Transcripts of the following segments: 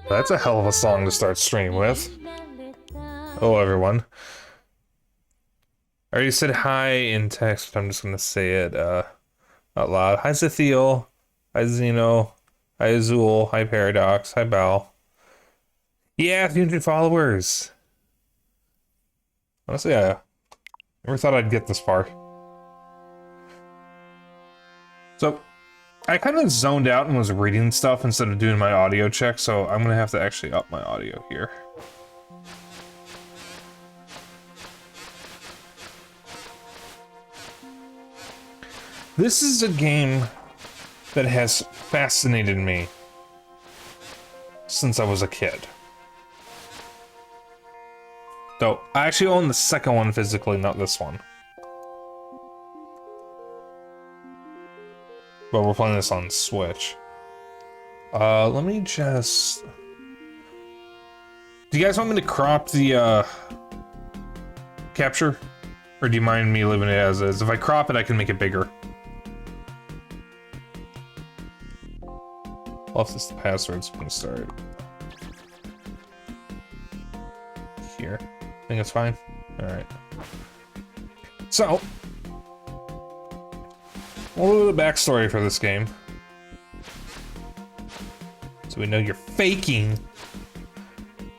That's a hell of a song to start stream with. Hello, everyone. I already said hi in text, but I'm just gonna say it out loud. Hi, Zithiel. Hi, Zeno. Hi, Azul. Hi, Paradox. Hi, Bal. Yeah, 300 followers. Honestly, I never thought I'd get this far. So, I kind of zoned out and was reading stuff instead of doing my audio check, so I'm gonna have to actually up my audio here. This is a game that has fascinated me since I was a kid. Though, I actually own the second one physically, not this one. But we're playing this on Switch. Let me just... Do you guys want me to crop the, capture? Or do you mind me leaving it as is? If I crop it, I can make it bigger. Well, if this is the password, so I'm gonna start here. I think it's fine. Alright. So, a little bit of backstory for this game. So we know you're faking.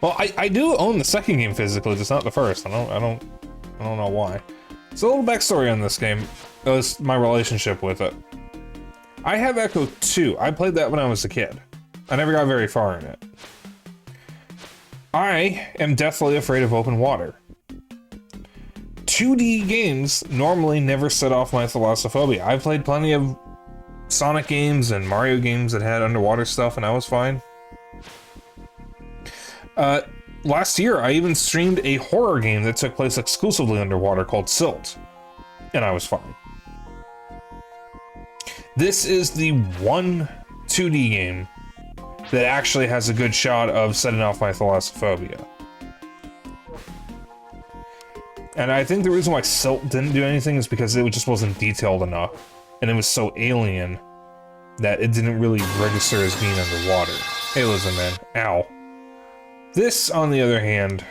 Well, I do own the second game physically, just not the first. I don't know why. So a little backstory on this game. That was my relationship with it. I have Echo 2. I played that when I was a kid. I never got very far in it. I am deathly afraid of open water. 2D games normally never set off my thalassophobia. I've played plenty of Sonic games and Mario games that had underwater stuff, and I was fine. Last year, I even streamed a horror game that took place exclusively underwater called Silt, and I was fine. This is the one 2D game that actually has a good shot of setting off my thalassophobia. And I think the reason why Silt didn't do anything is because it just wasn't detailed enough, and it was so alien that it didn't really register as being underwater. Hey, listen, man. Ow. This, on the other hand,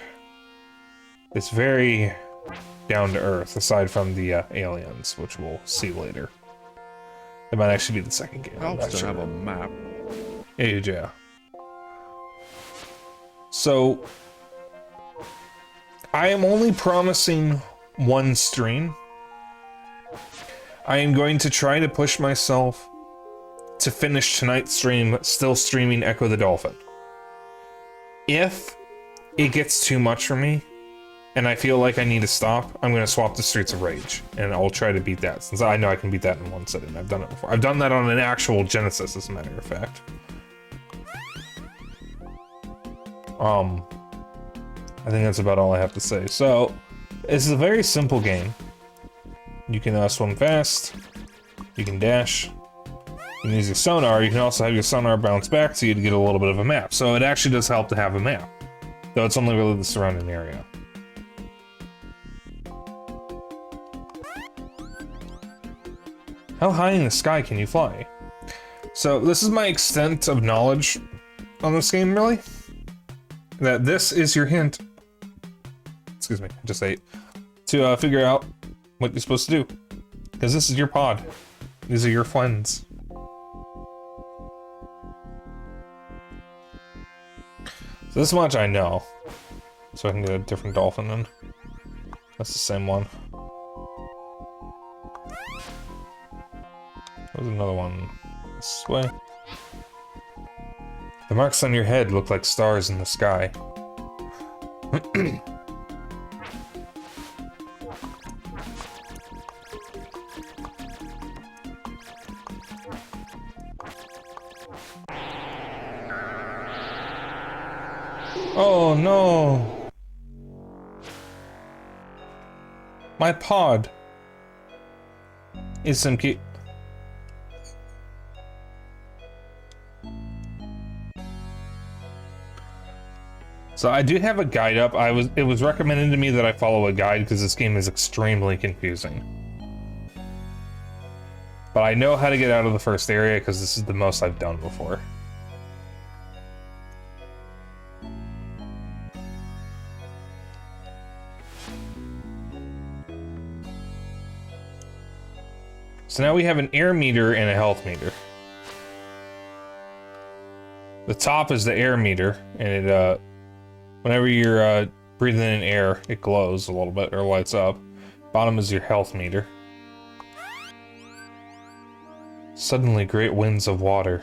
is very down to earth, aside from the aliens, which we'll see later. It might actually be the second game. Helps to have a map. Yeah. So, I am only promising one stream. I am going to try to push myself to finish tonight's stream still streaming Echo the Dolphin. If it gets too much for me, and I feel like I need to stop, I'm going to swap to Streets of Rage, and I'll try to beat that, since I know I can beat that in one sitting. I've done it before. I've done that on an actual Genesis, as a matter of fact. I think that's about all I have to say. So, this is a very simple game. You can swim fast, you can dash, you can use your sonar, you can also have your sonar bounce back to you to get a little bit of a map. So it actually does help to have a map, though it's only really the surrounding area. How high in the sky can you fly? So this is my extent of knowledge on this game, really. That this is your hint. Excuse me, I just ate. To figure out what you're supposed to do. Because this is your pod. These are your friends. So this much I know. So I can get a different dolphin in. That's the same one. There's another one this way. The marks on your head look like stars in the sky. Oh no! My pod is some key. So I do have a guide up. It was recommended to me that I follow a guide because this game is extremely confusing. But I know how to get out of the first area because this is the most I've done before. So now we have an air meter and a health meter. The top is the air meter, and it, whenever you're breathing in air, it glows a little bit, or lights up. Bottom is your health meter. Suddenly, great winds of water.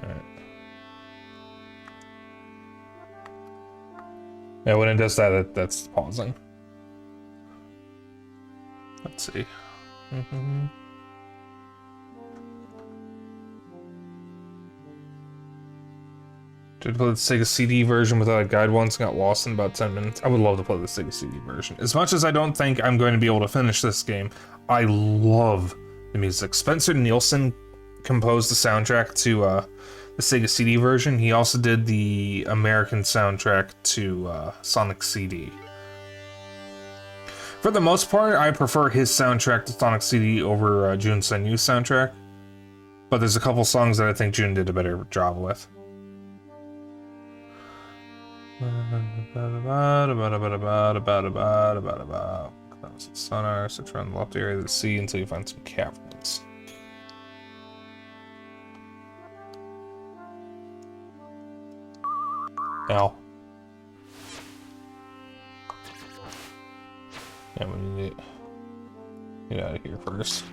Alright. Yeah, when it does that, that's pausing. Let's see. Did play the Sega CD version without a guide once, got lost in about 10 minutes. I would love to play the Sega CD version. As much as I don't think I'm going to be able to finish this game, I love the music. Spencer Nielsen composed the soundtrack to the Sega CD version. He also did the American soundtrack to Sonic CD. For the most part, I prefer his soundtrack to Sonic CD over Jun Senyu's soundtrack. But there's a couple songs that I think Jun did a better job with. Sonar, search around the left area of the sea until you find some caverns. Now. Yeah, we need to get out of here first.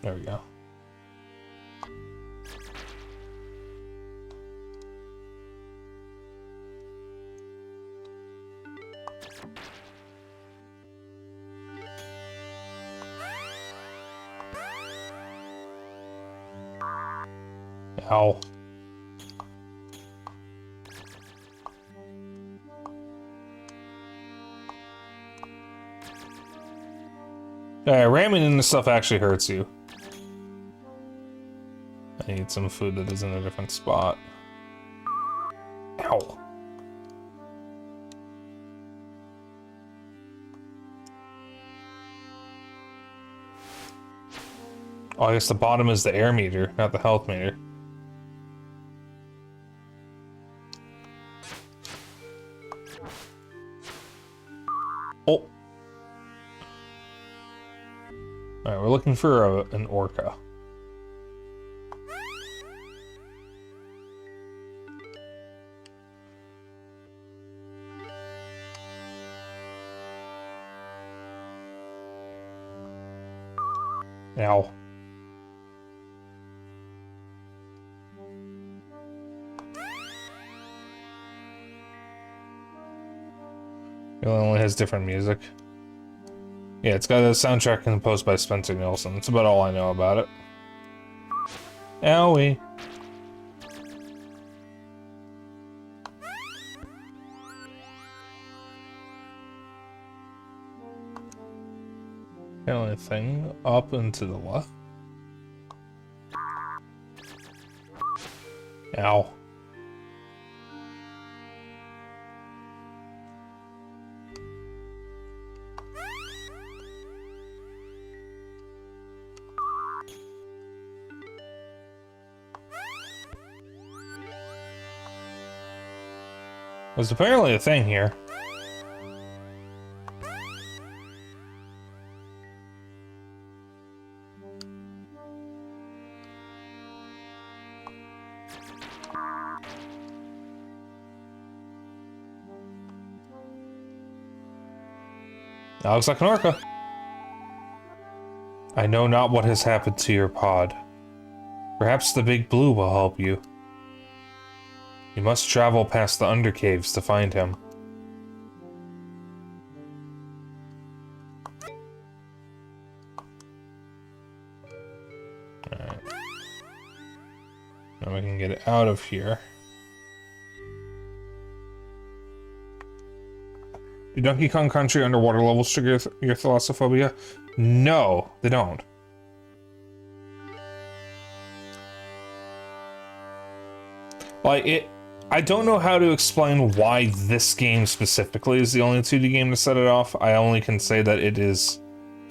There we go. Ow. Ramming into stuff actually hurts you. I need some food that is in a different spot. Ow. Oh, I guess the bottom is the air meter, not the health meter. Oh. Alright, we're looking for an orca. Ow. It only has different music. Yeah, it's got a soundtrack composed by Spencer Nielsen. That's about all I know about it. Owie. The only thing up and to the left. Ow. There's apparently a thing here. That looks like an orca. I know not what has happened to your pod. Perhaps the big blue will help you. You must travel past the undercaves to find him. Alright. Now we can get out of here. Do Donkey Kong Country underwater levels trigger your thalassophobia? No, they don't. Like, I don't know how to explain why this game specifically is the only 2D game to set it off. I only can say that it is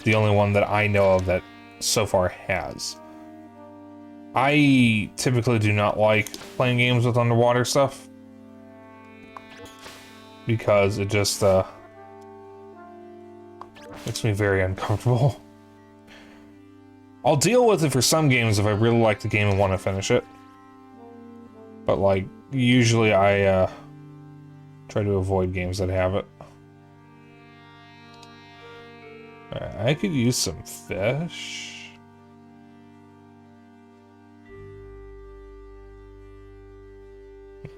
the only one that I know of that so far has. I typically do not like playing games with underwater stuff because it just makes me very uncomfortable. I'll deal with it for some games if I really like the game and want to finish it. But like, usually I try to avoid games that have it. I could use some fish.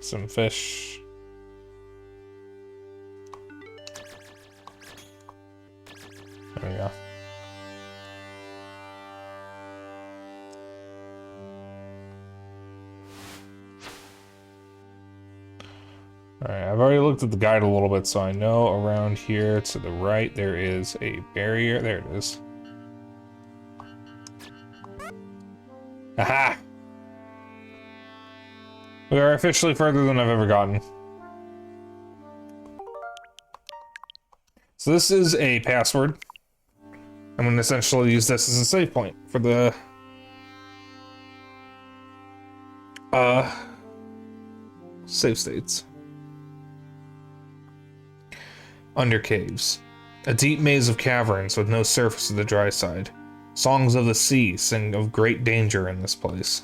Some fish. There we go. Alright, I've already looked at the guide a little bit, so I know around here to the right there is a barrier. There it is. Aha! We are officially further than I've ever gotten. So this is a password. I'm going to essentially use this as a save point for the save states. Under caves. A deep maze of caverns with no surface to the dry side. Songs of the sea sing of great danger in this place.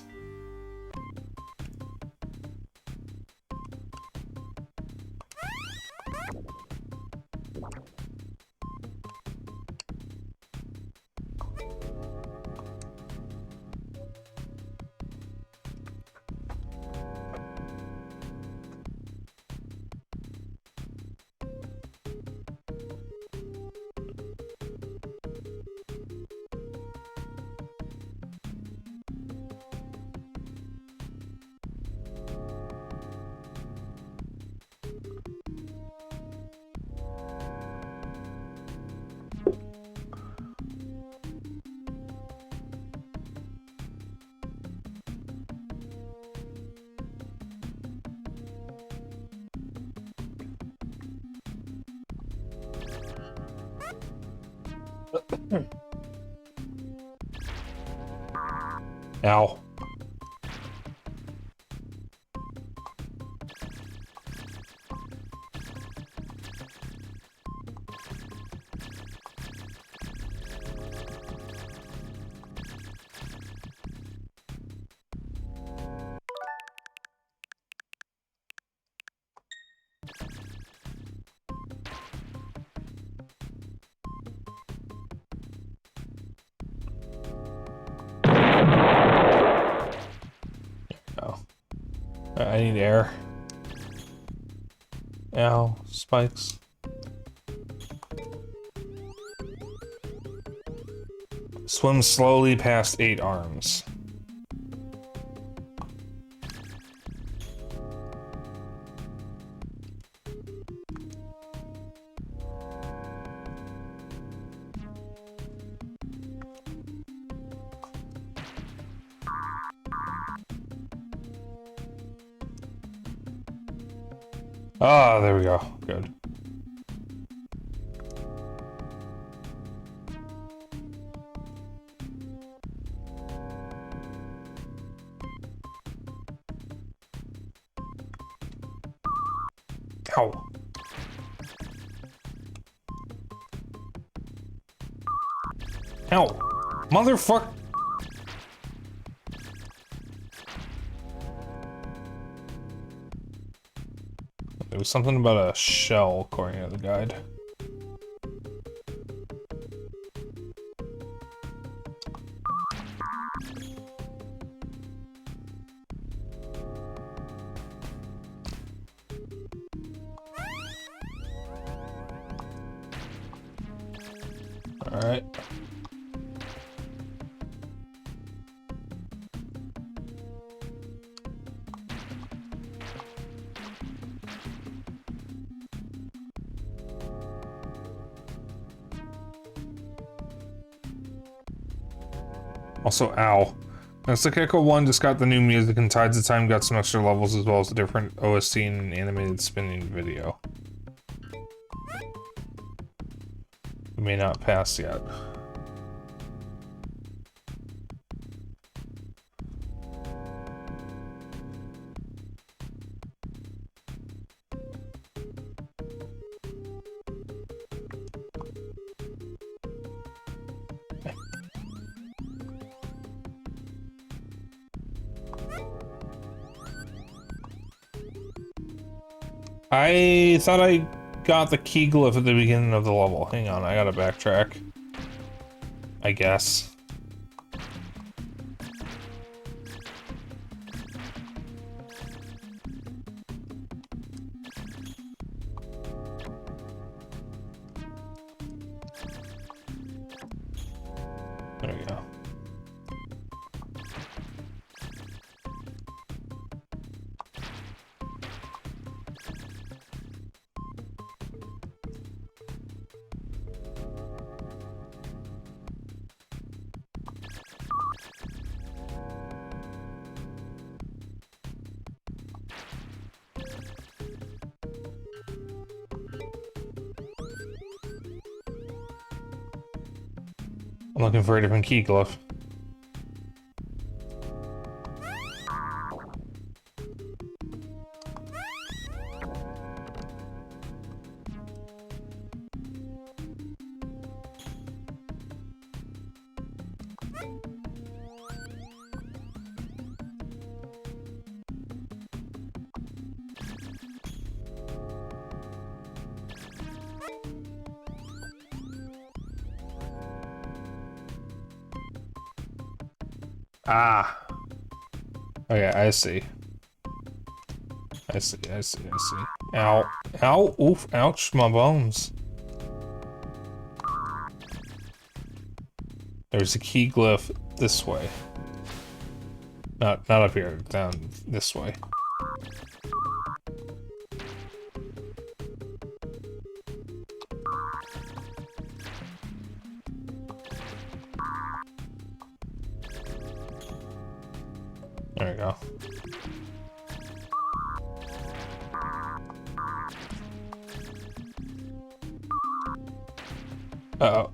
Ow. I need air. Ow, spikes. Swim slowly past 8 arms. Ah, there we go. Good. Ow. Ow. Motherfuck. There was something about a shell according to the guide. All right. Also, ow. Now, Echo 1 just got the new music, and Tides of Time got some extra levels as well as a different OST and animated spinning video. We may not pass yet. I thought I got the key glyph at the beginning of the level. Hang on, I gotta backtrack. I guess. There we go. I'm looking for a different key glyph. Ah. Okay, I see. I see. Ow. Ow. Oof. Ouch. My bones. There's a key glyph this way. Not up here. Down this way. There we go. Uh-oh.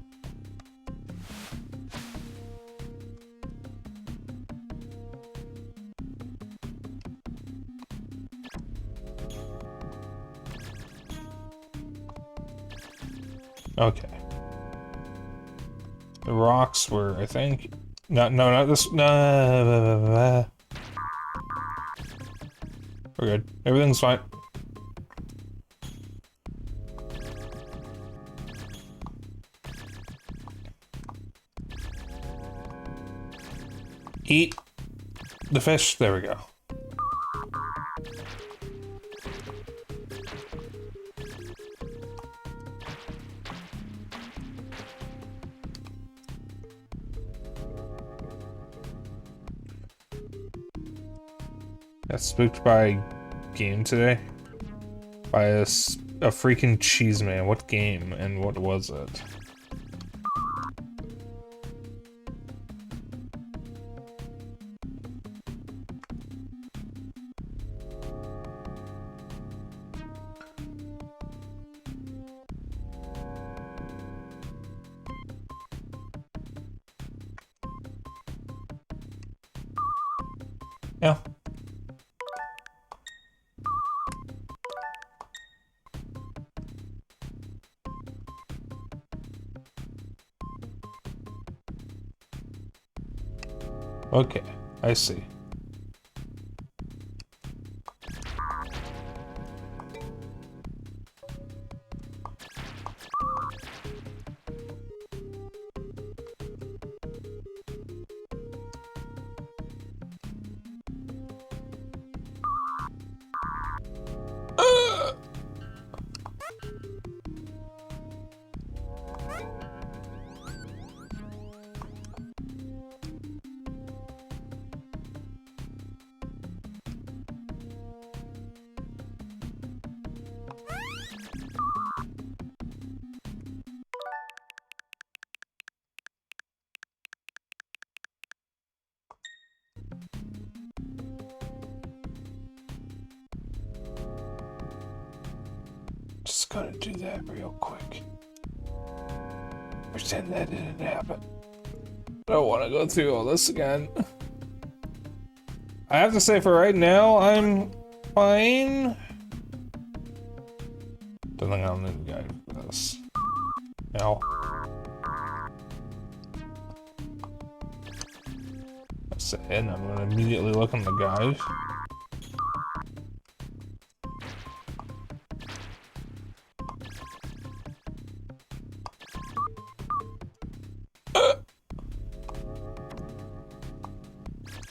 Okay. The rocks were, I think... No, not this... No. We're good. Everything's fine. Eat the fish. There we go. Got spooked by a game today. By a freaking cheese man. What game and what was it? Yeah. Okay, I see. Just gonna do that real quick. Pretend that didn't happen. I don't want to go through all this again. I have to say, for right now, I'm fine. Don't think I'll need a guide for this. Ow. That's it, and I'm gonna immediately look on the guide.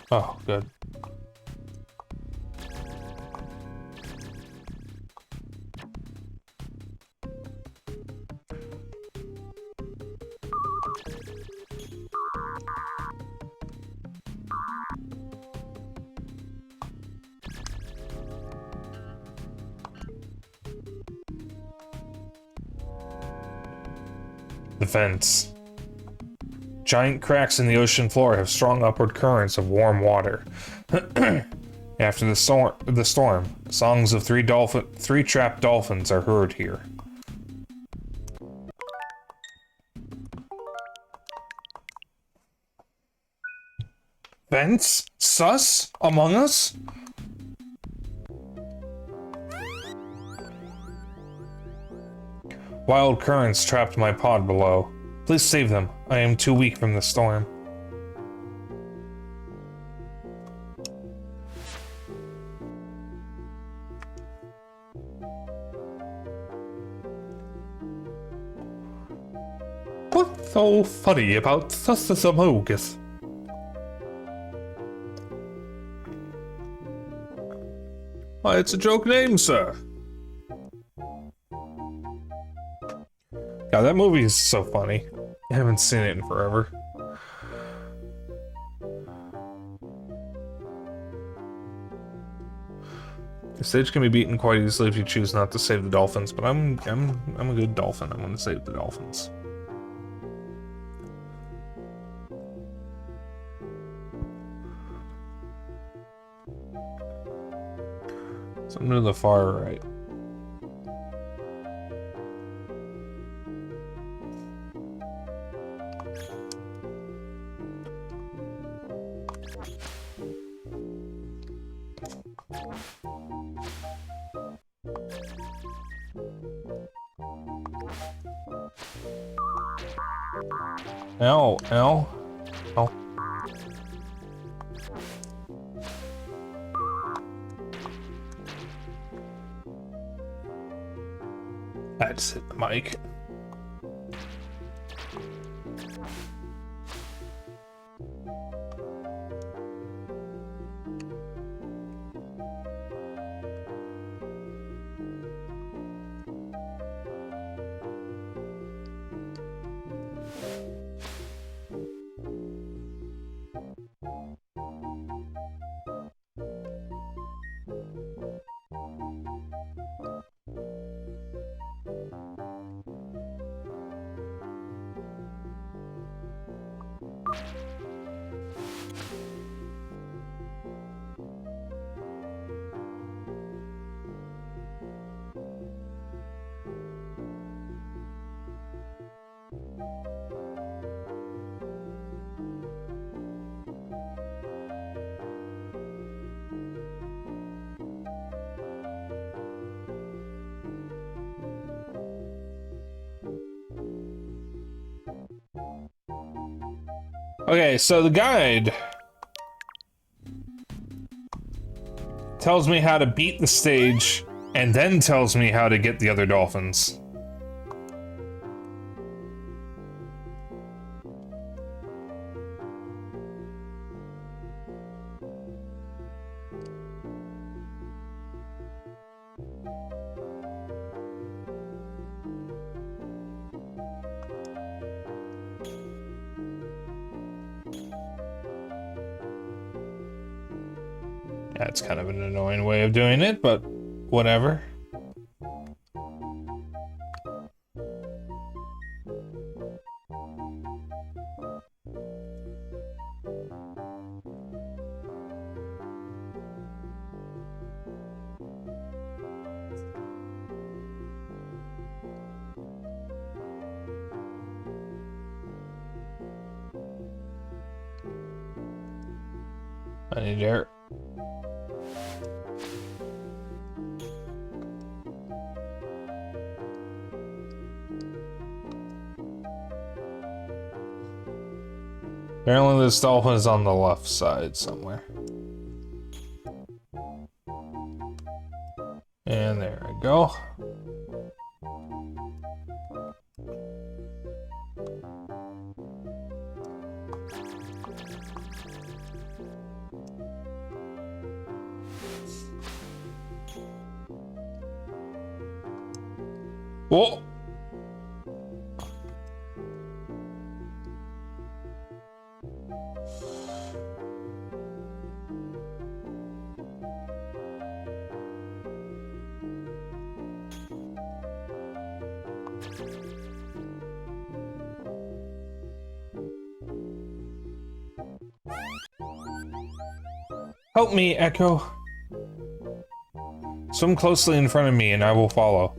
Oh, good. The vents. Giant cracks in the ocean floor have strong upward currents of warm water. After the storm, songs of three trapped dolphins are heard here. Vents? Sus? Among Us? Wild currents trapped my pod below. Please save them. I am too weak from the storm. What's so funny about Sussamogus? Why, it's a joke name, sir. God, that movie is so funny. I haven't seen it in forever. The stage can be beaten quite easily if you choose not to save the dolphins, but I'm a good dolphin. I'm gonna save the dolphins. Something to the far right. Ow, ow, ow. I just hit the mic. Okay, so the guide tells me how to beat the stage and then tells me how to get the other dolphins. That's kind of an annoying way of doing it, but whatever. I need air. Apparently this dolphin is on the left side somewhere. And there we go. Whoa! Help me, Echo. Swim closely in front of me and I will follow.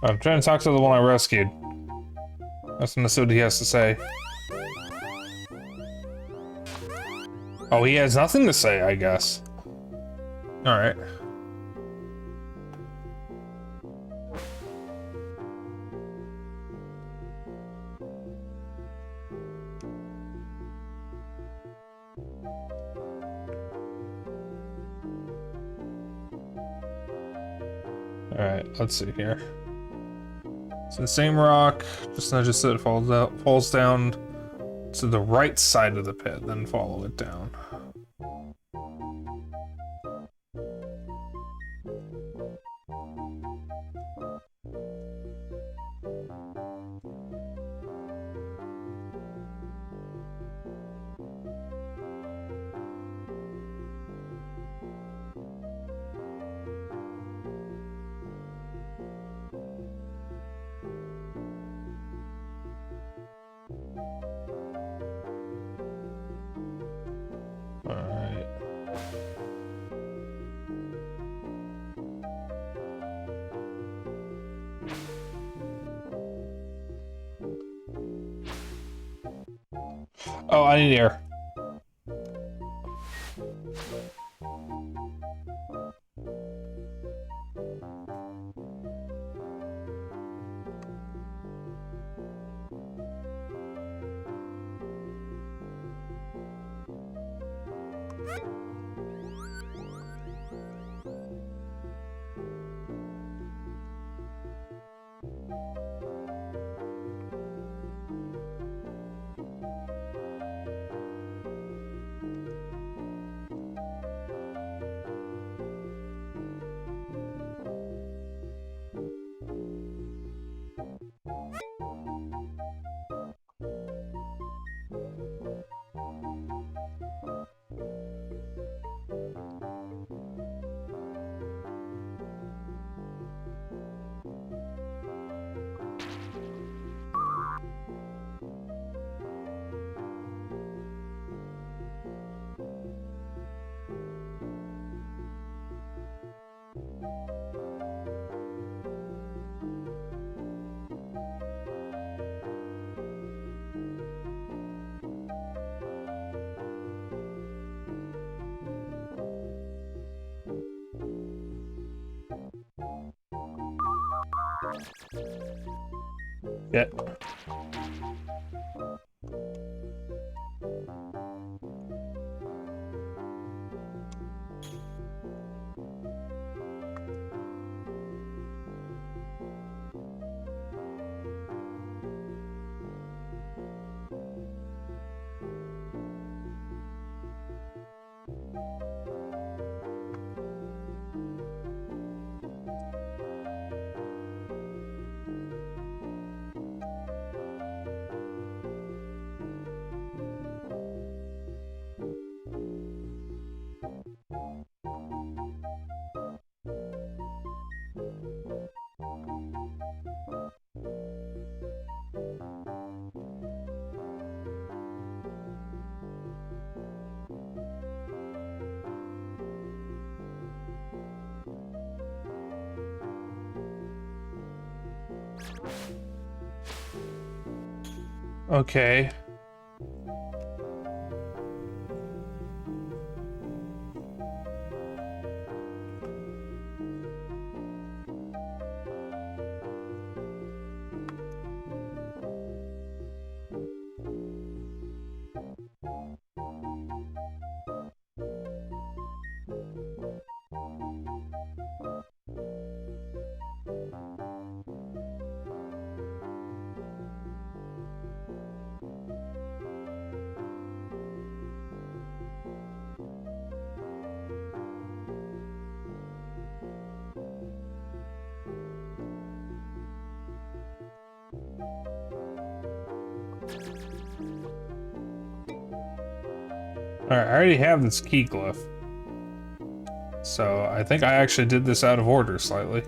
I'm trying to talk to the one I rescued. Let's see what he has to say. Oh, he has nothing to say, I guess. Alright. Alright, let's see here. It's the same rock, just notice that it falls down to the right side of the pit, then follow it down. Alright. Oh, I need air. Yeah. Okay. Alright, I already have this key glyph. So I think I actually did this out of order slightly.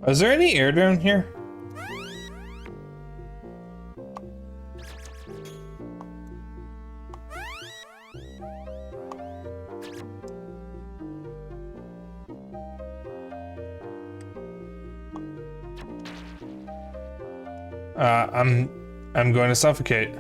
Is there any air down here? I'm going to suffocate.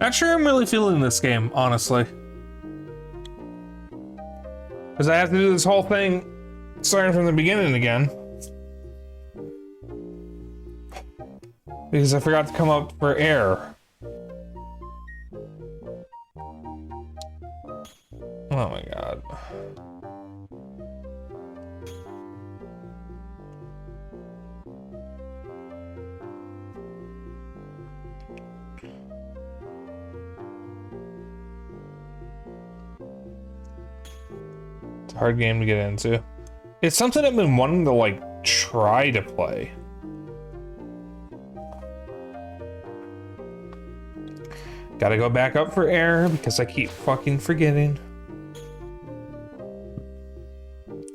Not sure I'm really feeling this game, honestly. Because I have to do this whole thing starting from the beginning again. Because I forgot to come up for air. Oh my god. It's a hard game to get into. It's something I've been wanting to, like, try to play. Gotta go back up for air because I keep fucking forgetting.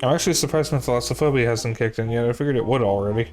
I'm actually surprised my thalassophobia hasn't kicked in yet. I figured it would already.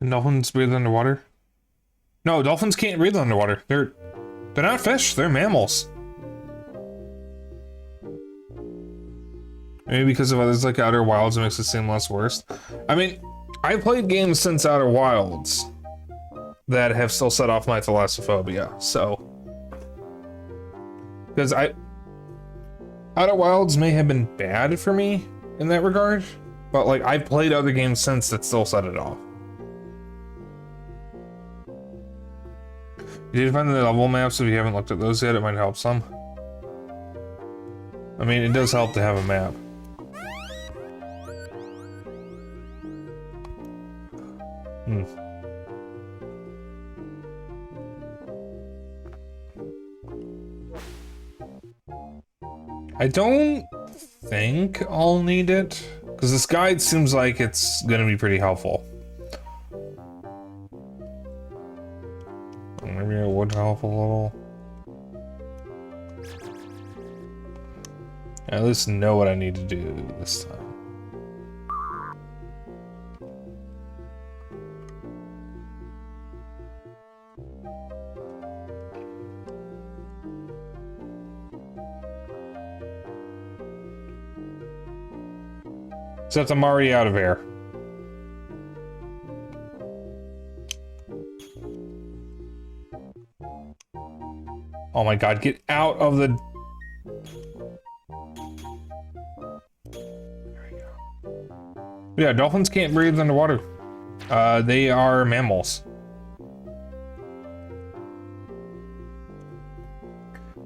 And dolphins breathe underwater? No, dolphins can't breathe underwater. They're not fish, they're mammals. Maybe because of others like Outer Wilds it makes it seem less worse. I mean, I played games since Outer Wilds that have still set off my thalassophobia, so. Because Outer Wilds may have been bad for me in that regard, but like I've played other games since that still set it off. You did find the level maps. If you haven't looked at those yet, it might help some. I mean, it does help to have a map. I don't think I'll need it, because this guide seems like it's gonna be pretty helpful. Maybe it would help a little. I at least know what I need to do this time. Except I'm already out of air. Oh my god, get out of the... There we go. Yeah, dolphins can't breathe underwater. They are mammals.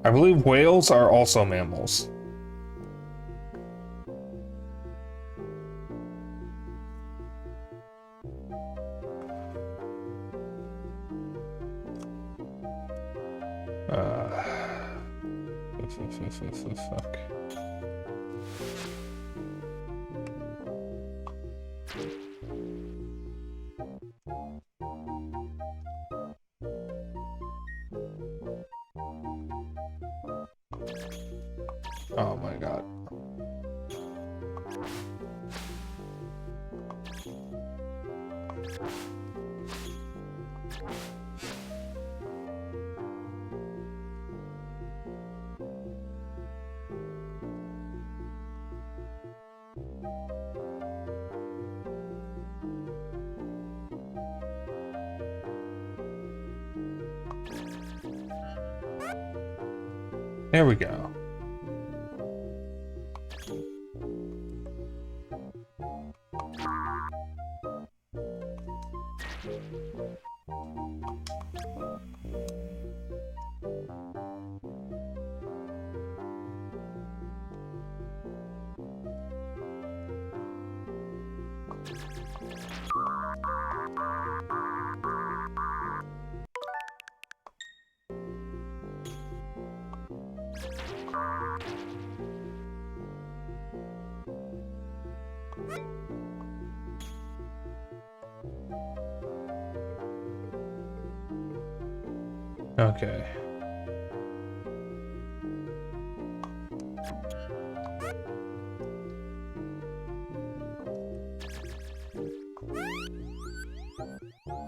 I believe whales are also mammals. Fuck. Oh my god. There we go. Okay.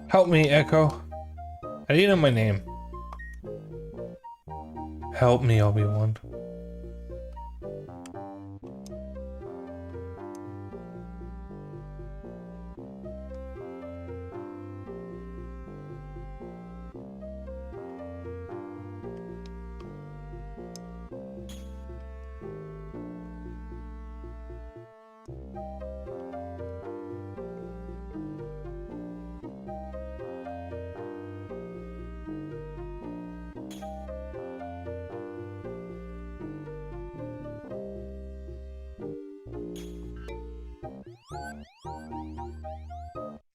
Help me, Echo. I didn't know my name. Help me, Obi-Wan.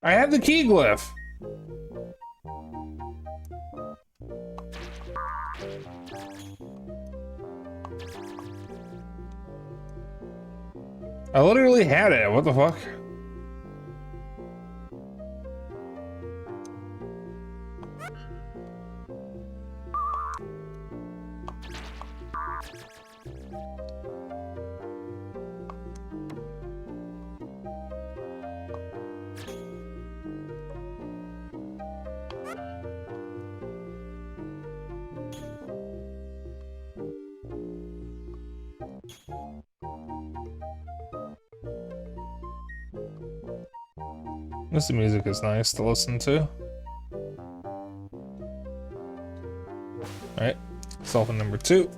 I have the key glyph. I literally had it. What the fuck? This music is nice to listen to. Alright, solving number 2.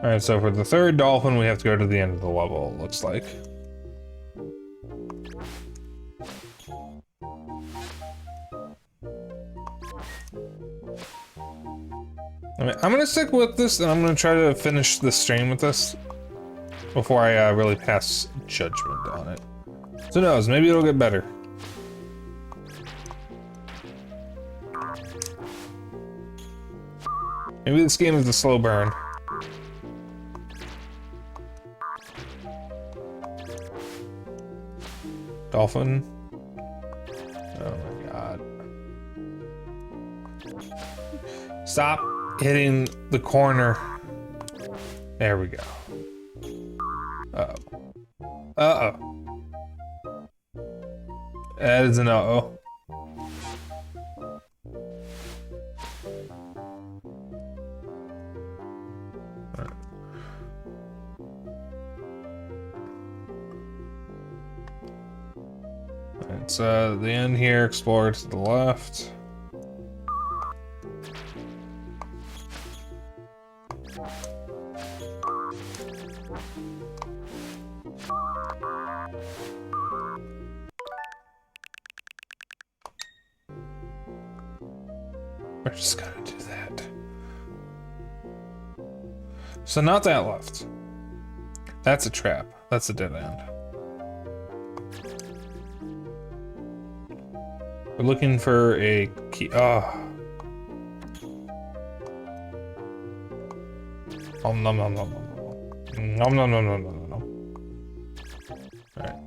Alright, so for the third dolphin, we have to go to the end of the level, it looks like. I'm gonna stick with this, and I'm gonna try to finish the stream with this before I really pass judgment on it. So who knows, maybe it'll get better. Maybe this game is a slow burn. Dolphin. Oh my god. Stop hitting the corner. There we go. Uh-oh. Uh-oh. That is an uh-oh. It's the end here, explore to the left. We're just gonna do that. So not that left. That's a trap. That's a dead end. We're looking for a key. Ah. Oh. Nom nom nom nom nom. Nom nom nom nom nom nom. Alright.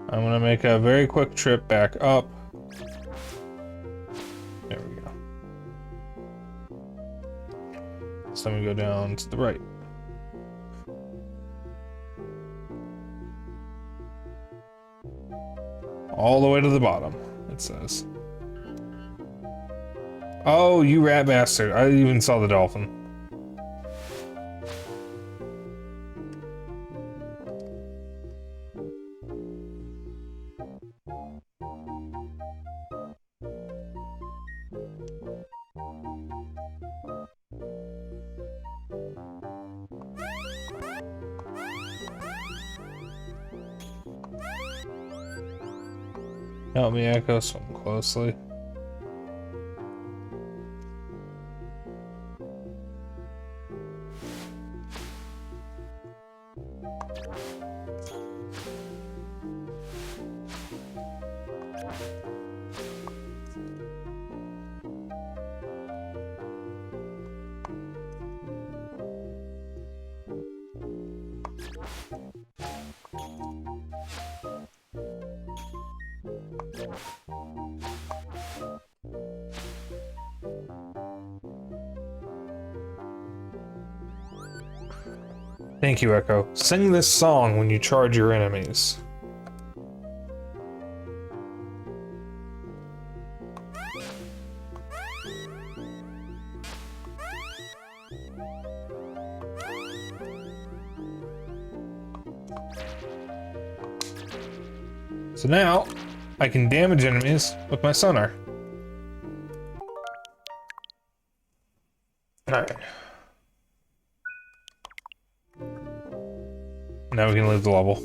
I'm gonna make a very quick trip back up. There we go. So I'm gonna go down to the right. All the way to the bottom, it says. Oh, you rat bastard. I even saw the dolphin. Help me, Echo, swim closely. Thank you, Echo. Sing this song when you charge your enemies. So now, I can damage enemies with my sonar. Alright. Now we can leave the level.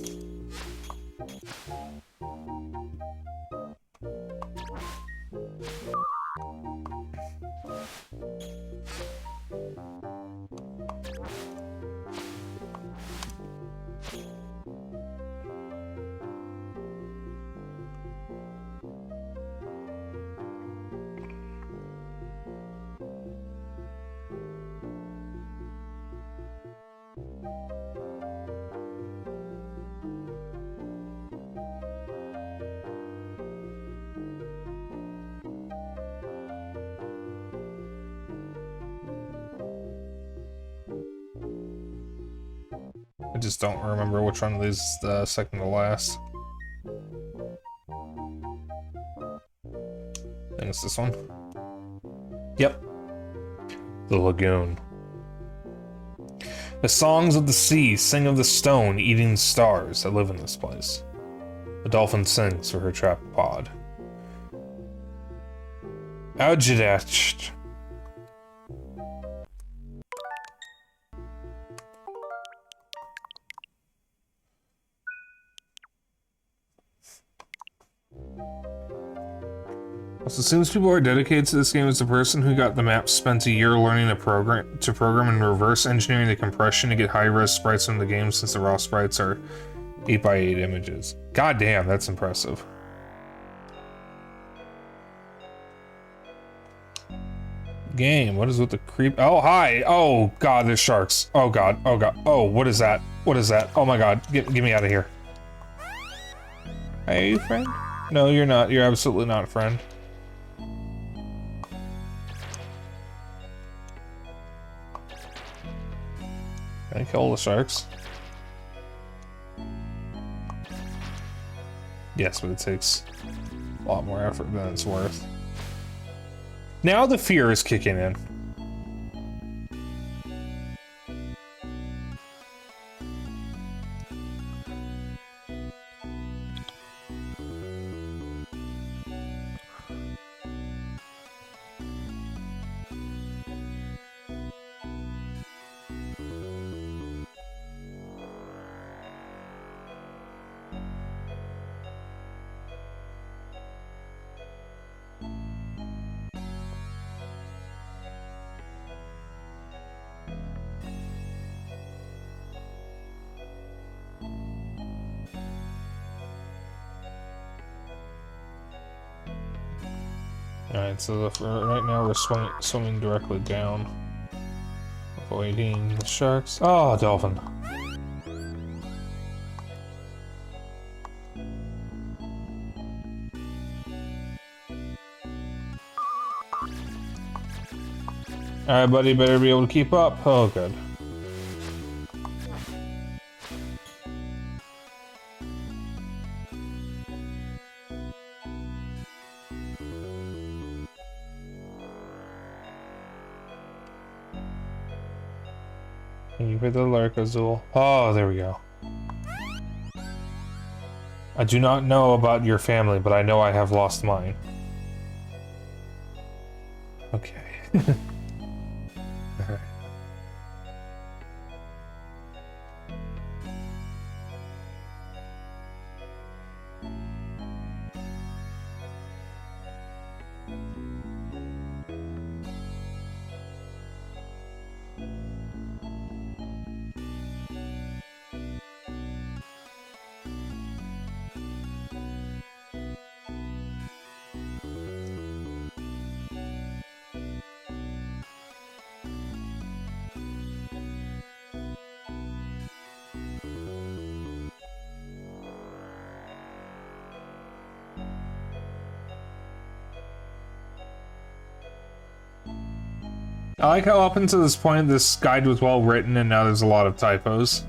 I just don't remember which one of these is the second to last. I think it's this one. Yep. The lagoon. The songs of the sea sing of the stone eating stars that live in this place. The dolphin sings for her trapped pod. Aujadach. So it seems people are dedicated to this game as the person who got the map spent a year learning to program and reverse engineering the compression to get high-res sprites from the game, since the raw sprites are 8x8 images. God damn, that's impressive. Game, what is with the creep? Oh, hi! Oh god, there's sharks. Oh god, oh god. Oh, what is that? What is that? Oh my god, get me out of here. Hey, friend? No, you're not. You're absolutely not a friend. Can I kill the sharks? Yes, but it takes a lot more effort than it's worth. Now the fear is kicking in. Alright, so right now we're swimming directly down. Avoiding the sharks. Oh, dolphin. Alright, buddy, better be able to keep up. Oh, good. Thank you for the lurk, Azul. Oh, there we go. I do not know about your family, but I know I have lost mine. Okay. Alright. I like how up until this point this guide was well written and now there's a lot of typos.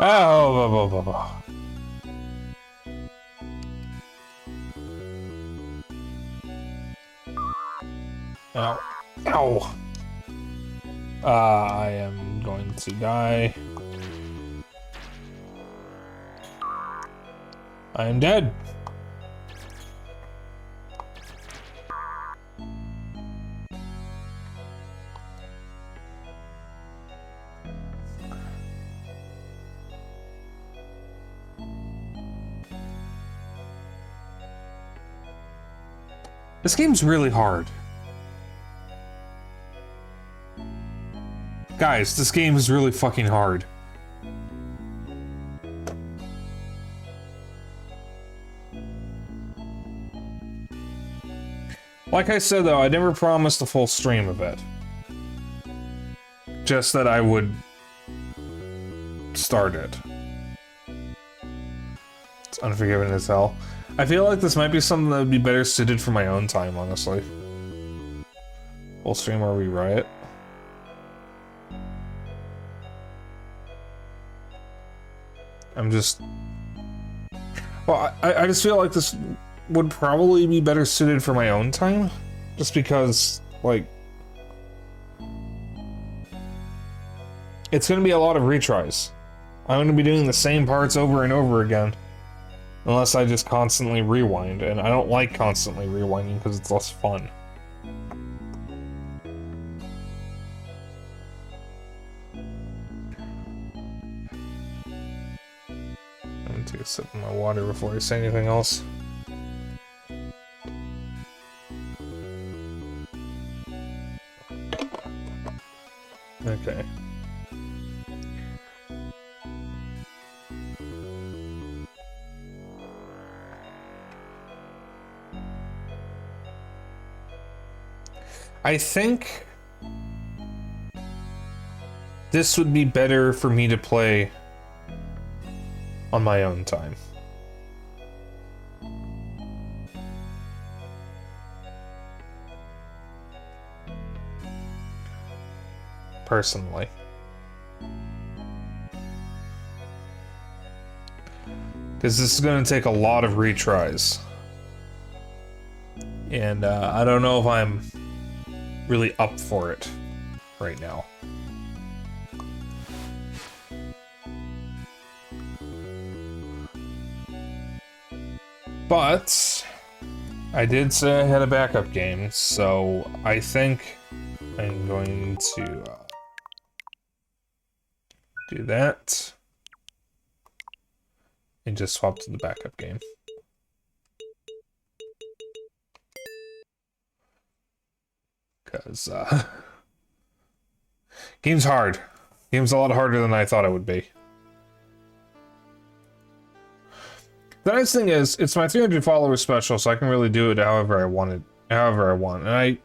Oh, Ow. Ow. I am going to die. I am dead. This game's really hard. Guys, this game is really fucking hard. Like I said though, I never promised a full stream of it. Just that I would start it. It's unforgiving as hell. I feel like this might be something that would be better suited for my own time, honestly. Full stream or we riot. I'm just... Well, I just feel like this would probably be better suited for my own time. Just because, like... It's gonna be a lot of retries. I'm gonna be doing the same parts over and over again. Unless I just constantly rewind, and I don't like constantly rewinding because it's less fun. I'm gonna take a sip of my water before I say anything else. Okay. I think this would be better for me to play on my own time. Personally. Because this is going to take a lot of retries. And I don't know if I'm really up for it right now. But I did say I had a backup game, so I think I'm going to do that and just swap to the backup game. Because game's hard. Game's a lot harder than I thought it would be. The nice thing is, it's my 300 followers special, so I can really do it however I want it, And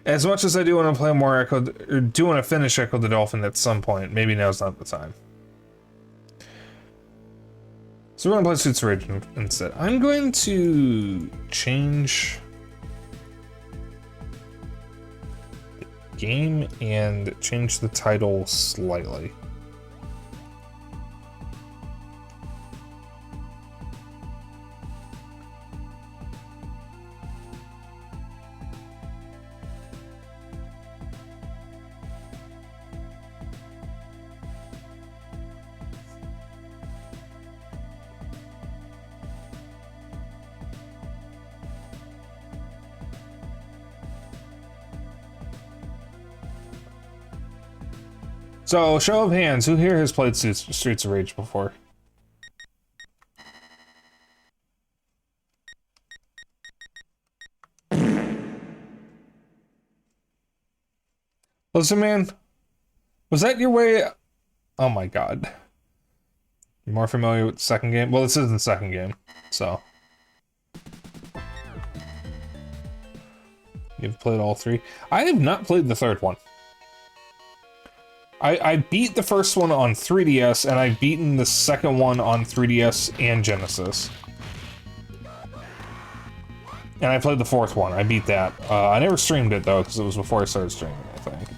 as much as I do want to play more Echo, or do want to finish Echo the Dolphin at some point, maybe now's not the time. So we're gonna play Suits Rage instead. I'm going to change the game and change the title slightly. So, show of hands, who here has played Streets of Rage before? Listen, man, was that your way? Oh my god. You're more familiar with the second game? Well, this is the second game, so. You've played all three? I have not played the third one. I beat the first one on 3DS, and I've beaten the second one on 3DS and Genesis. And I played the fourth one. I beat that. I never streamed it, though, because it was before I started streaming, I think.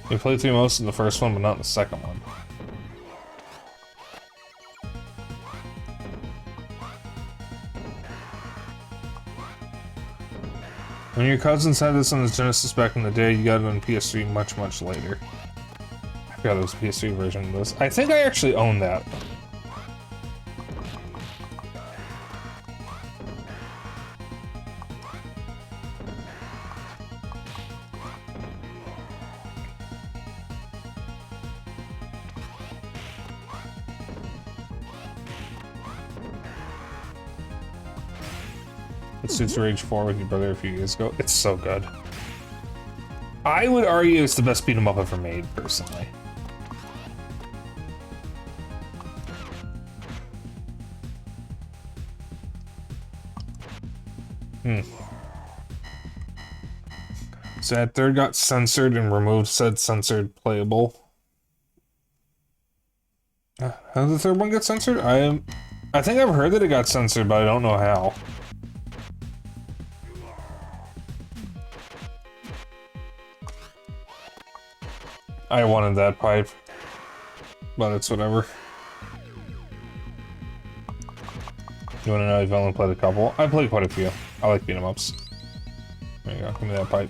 We played through most of the first one, but not the second one. When your cousins had this on the Genesis back in the day, you got it on PS3 much, much later. I forgot there was a PS3 version of this. I think I actually own that. Suits Rage 4 with your brother a few years ago. It's so good. I would argue it's the best beat 'em up ever made, personally. So that third got censored and removed said censored playable. How did the third one get censored? I think I've heard that it got censored, but I don't know how. I wanted that pipe, but it's whatever. You wanna know I've only played a couple? I've played quite a few. I like beat 'em ups. There you go, give me that pipe.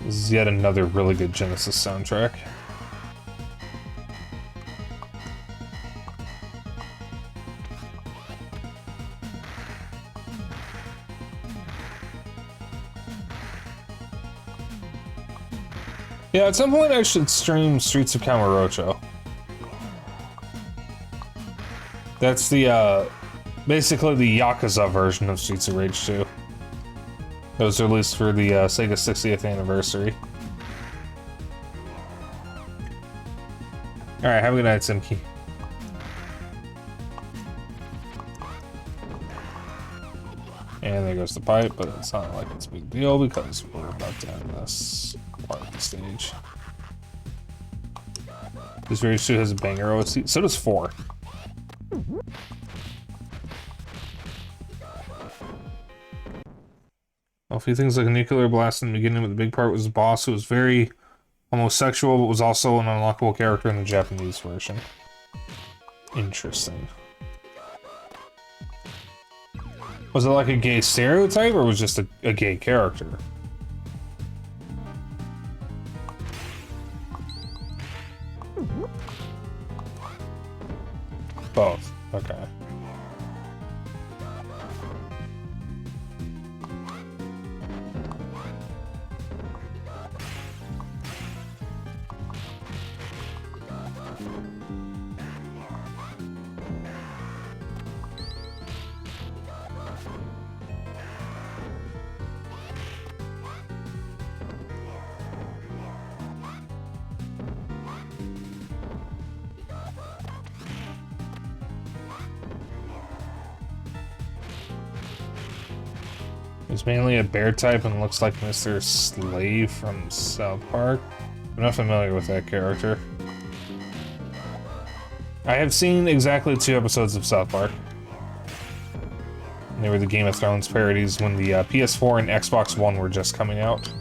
This is yet another really good Genesis soundtrack. Yeah, at some point I should stream Streets of Kamurocho. That's the, basically the Yakuza version of Streets of Rage 2. It was released for the Sega 60th anniversary. Alright, have a good night, Simki. And there goes the pipe, but it's not like it's a big deal because we're about to end this part of the stage. This Rage 2 has a banger OST. So does 4. Well, a few things like a nuclear blast in the beginning, but the big part was the boss who was very homosexual, but was also an unlockable character in the Japanese version. Interesting. Was it like a gay stereotype, or was it just a gay character? Both. Okay. He's mainly a bear type and looks like Mr. Slave from South Park. I'm not familiar with that character. I have seen exactly 2 episodes of South Park. They were the Game of Thrones parodies when the PS4 and Xbox One were just coming out.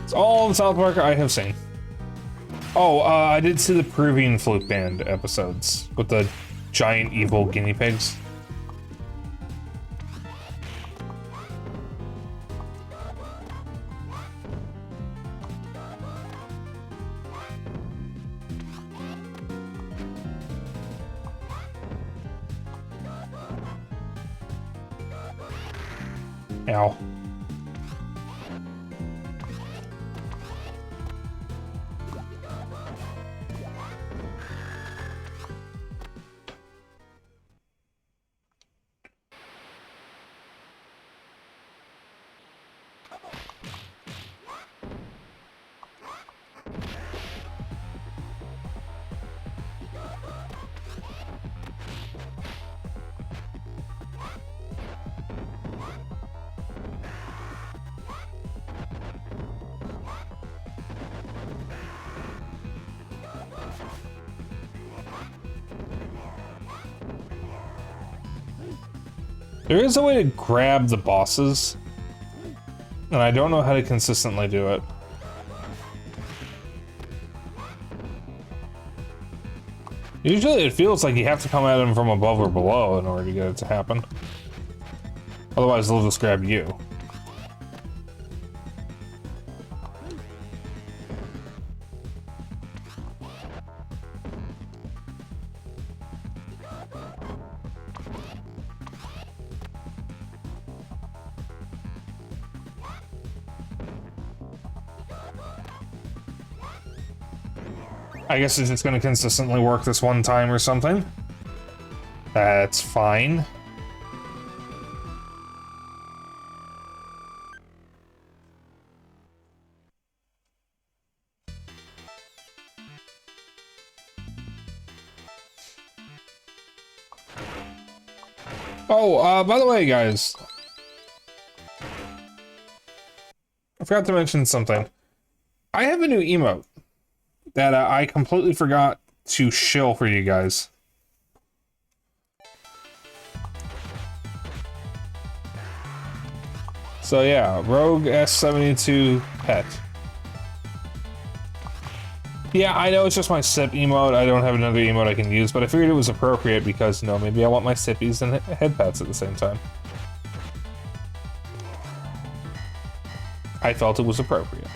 It's all the South Park I have seen. Oh, I did see the Peruvian Flute Band episodes with the giant evil guinea pigs. Ow. There is a way to grab the bosses, and I don't know how to consistently do it. Usually it feels like you have to come at them from above or below in order to get it to happen. Otherwise they'll just grab you. I guess it's just gonna consistently work this one time or something. That's fine. Oh, by the way, guys. I forgot to mention something. I have a new emote that I completely forgot to shill for you guys. So yeah, Rogue S72 pet. Yeah, I know it's just my sip emote. I don't have another emote I can use, but I figured it was appropriate because, you know, maybe I want my sippies and head pets at the same time. I felt it was appropriate.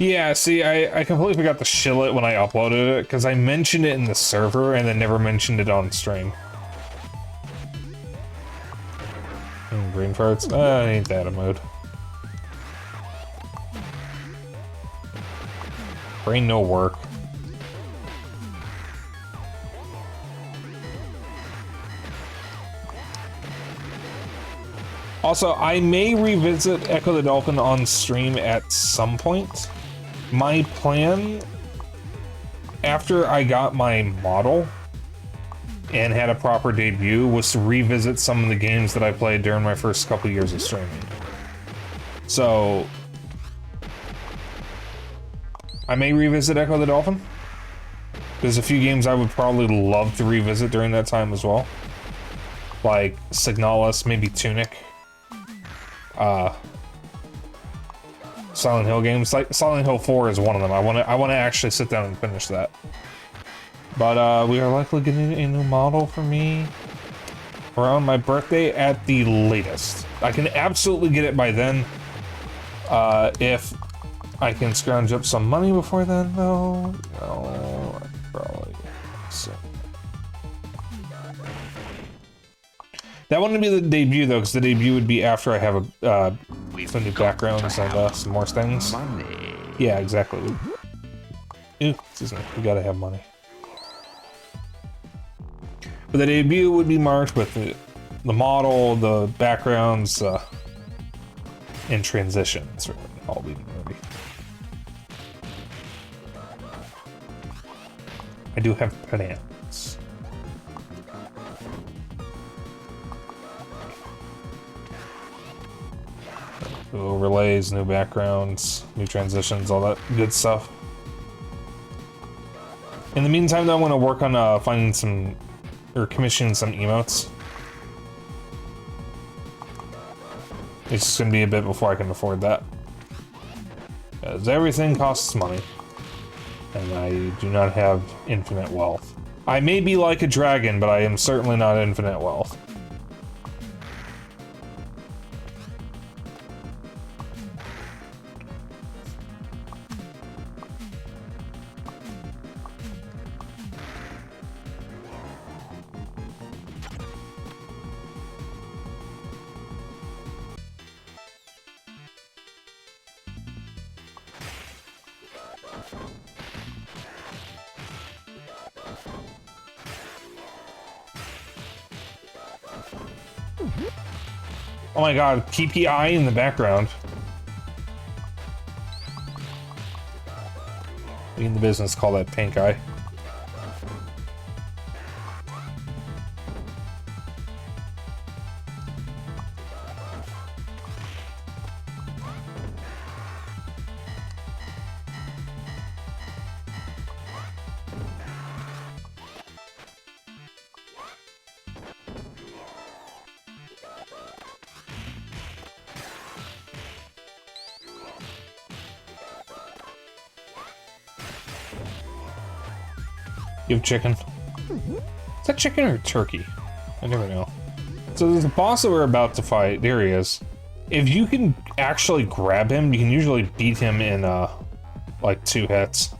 Yeah, see, I completely forgot to shill it when I uploaded it, because I mentioned it in the server and then never mentioned it on stream. Green farts? Ain't that a mood. Brain no work. Also, I may revisit Echo the Dolphin on stream at some point. My plan, after I got my model and had a proper debut, was to revisit some of the games that I played during my first couple years of streaming. So, I may revisit Echo the Dolphin. There's a few games I would probably love to revisit during that time as well. Like Signalis, maybe Tunic. Silent Hill games, like Silent Hill 4 is one of them. I want to actually sit down and finish that. But we are likely getting a new model for me around my birthday at the latest. I can absolutely get it by then. If I can scrounge up some money before then, though. No, probably. So. That wouldn't be the debut though, because the debut would be after I have some new backgrounds and some more things. Money. Yeah, exactly. Ooh, excuse me. We gotta have money. But the debut would be marked with the model, the backgrounds, and transitions. Really, all be movie. I do have plans. Overlays, new backgrounds, new transitions, all that good stuff. In the meantime, though, I want to work on finding some, or commissioning some emotes. It's just going to be a bit before I can afford that. Because everything costs money. And I do not have infinite wealth. I may be like a dragon, but I am certainly not infinite wealth. Oh my god, PPI in the background. We in the business call that pink eye. You have chicken. Is that chicken or turkey? I never know. So there's a boss that we're about to fight. There he is. If you can actually grab him, you can usually beat him in, like 2 hits.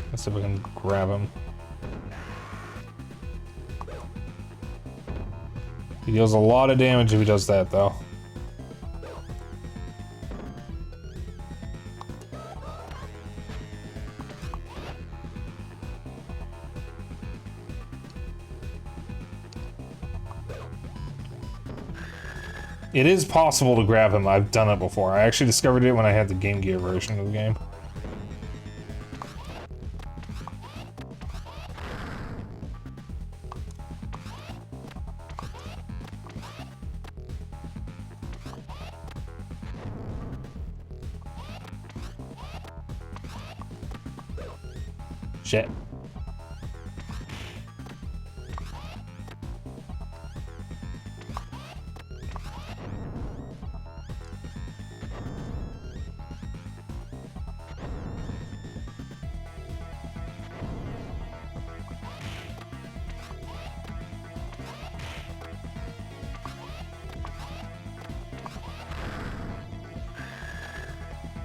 Let's see if we can grab him. He deals a lot of damage if he does that, though. It is possible to grab him. I've done it before. I actually discovered it when I had the Game Gear version of the game. Shit.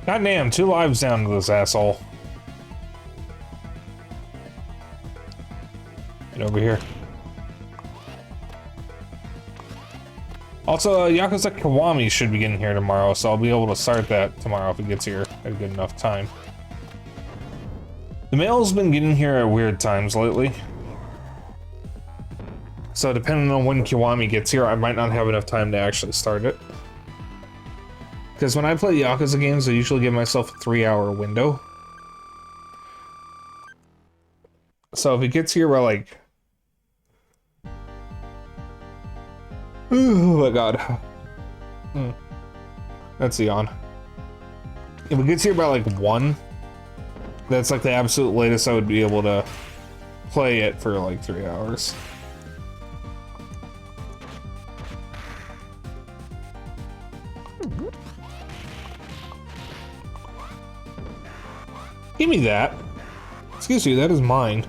Goddamn, 2 lives down to this asshole. Get over here. Also, Yakuza Kiwami should be getting here tomorrow, so I'll be able to start that tomorrow if it gets here at a good enough time. The mail's been getting here at weird times lately. So depending on when Kiwami gets here, I might not have enough time to actually start it. Because when I play Yakuza games, I usually give myself a 3-hour window. So if it gets here by like... Oh my god. That's a yawn. If it gets here by like 1, that's like the absolute latest I would be able to play it for like 3 hours. Give me that. Excuse me, that is mine.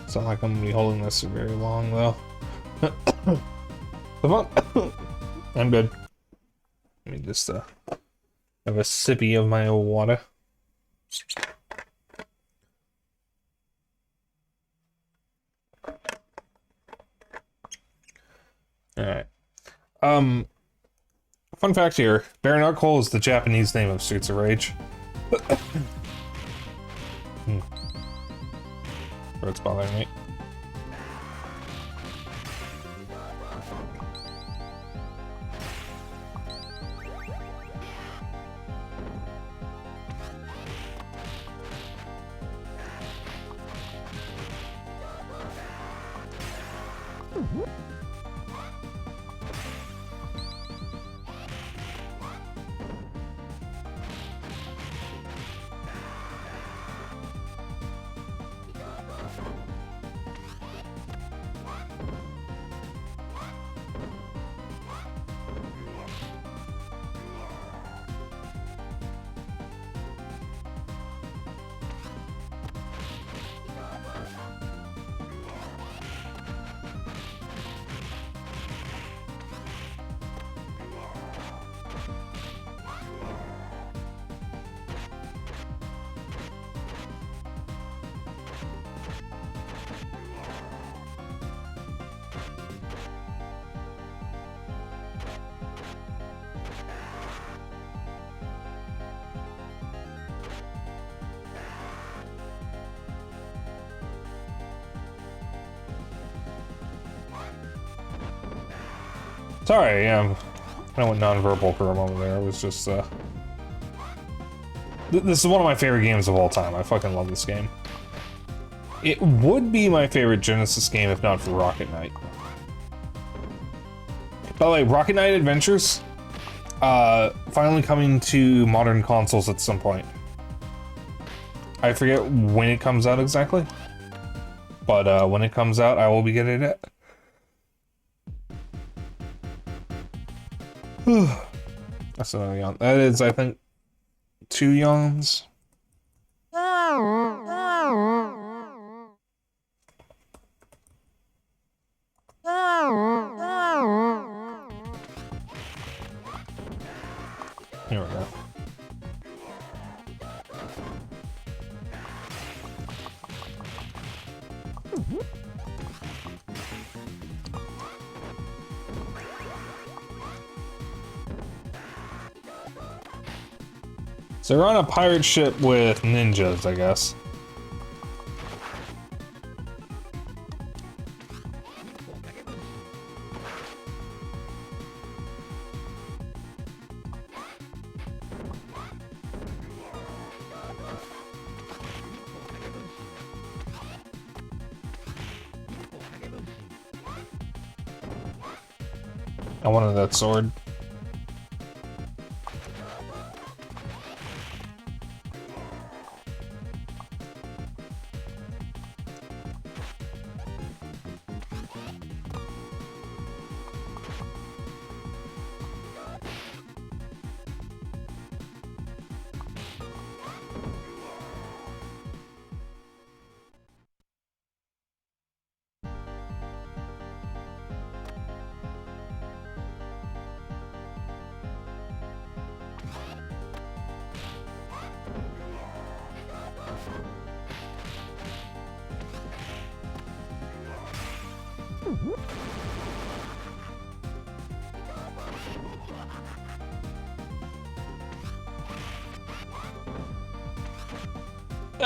It's not like I'm gonna be holding this for very long, though. Come on. I'm good. Let me just have a sippy of my old water. Alright. Fun fact here, Bare Knuckle is the Japanese name of Streets of Rage. It's bothering me. Sorry, yeah, I went non-verbal for a moment there. It was just, this is one of my favorite games of all time. I fucking love this game. It would be my favorite Genesis game if not for Rocket Knight. By the way, Rocket Knight Adventures, finally coming to modern consoles at some point. I forget when it comes out exactly, but when it comes out, I will be getting it. That's another yawn. That is, I think, 2 yawns. Here we go. So we're on a pirate ship with ninjas, I guess. I wanted that sword.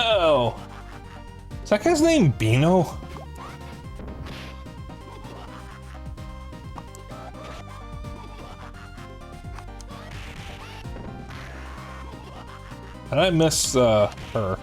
Oh, is that guy's name Beano? And I missed her.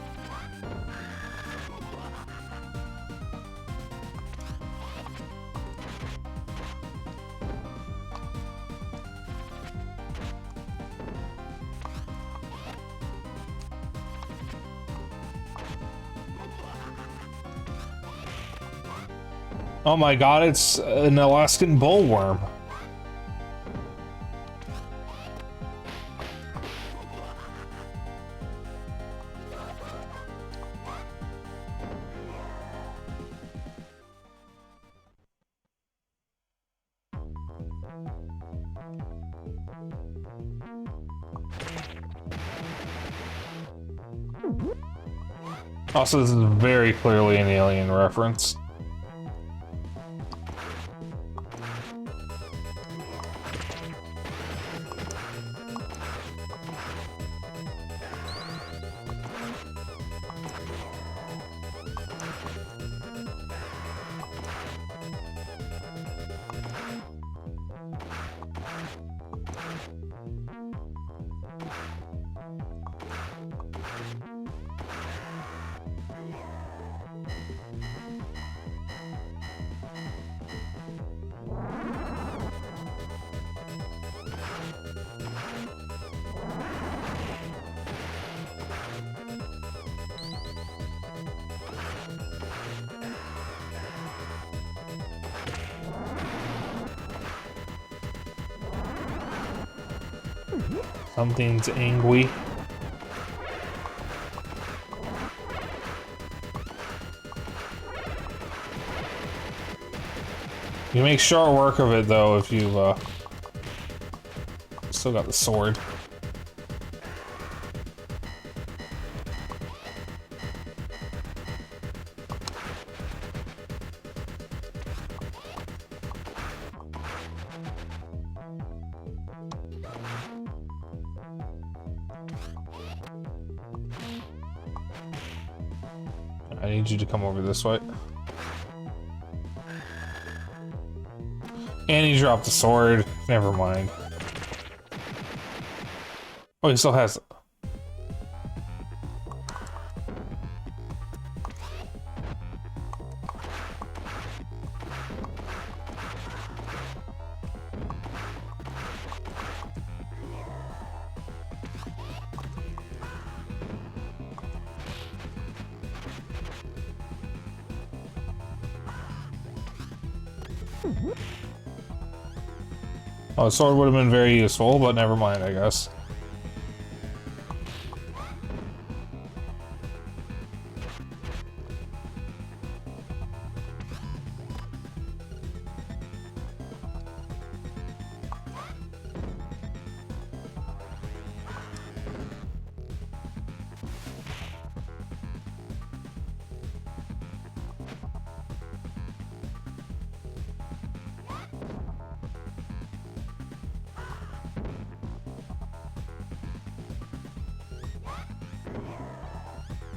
Oh my god, it's an Alaskan bullworm. Also, this is very clearly an Alien reference. Something's angry. You make short work of it though if you still got the sword. I need you to come over this way. And he dropped the sword. Never mind. Oh, he still has it. Oh, the sword would have been very useful, but never mind, I guess.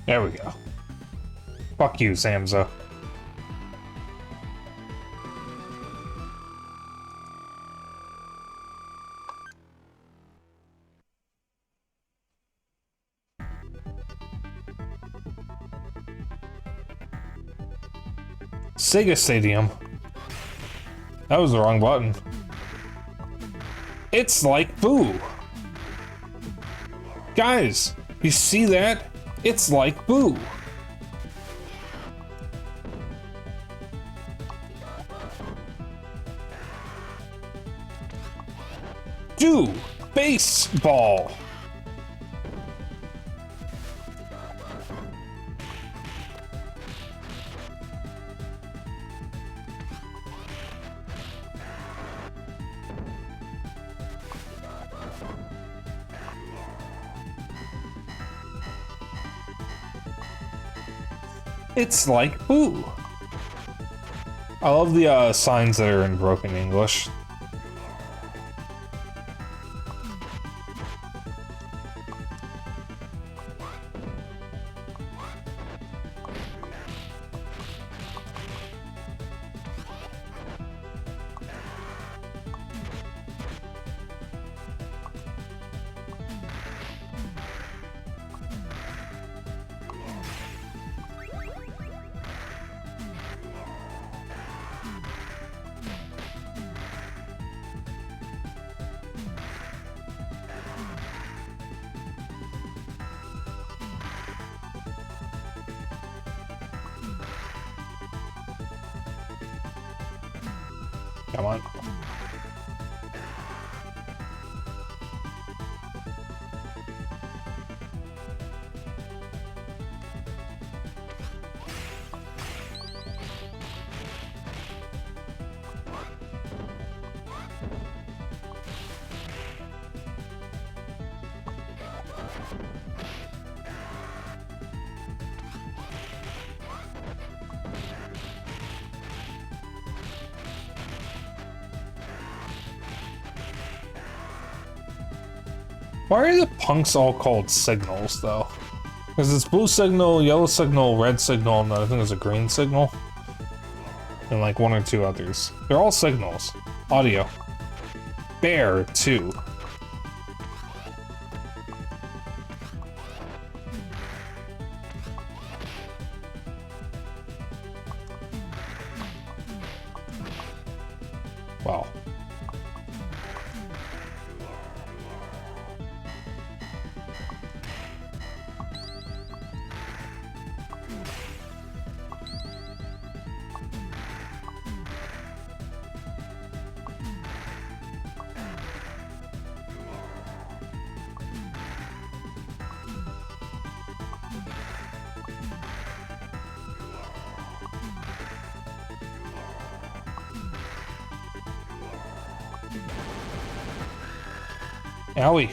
There we go. Fuck you, Samza. Sega Stadium. That was the wrong button. It's like Boo. Guys, you see that? It's like Boo. Do baseball. It's like Boo. I love the signs that are in broken English. Come on. Why are the punks all called signals, though? Because it's blue signal, yellow signal, red signal, and I think there's a green signal. And like one or two others. They're all signals. Audio. Bear, too. Wow. Owie.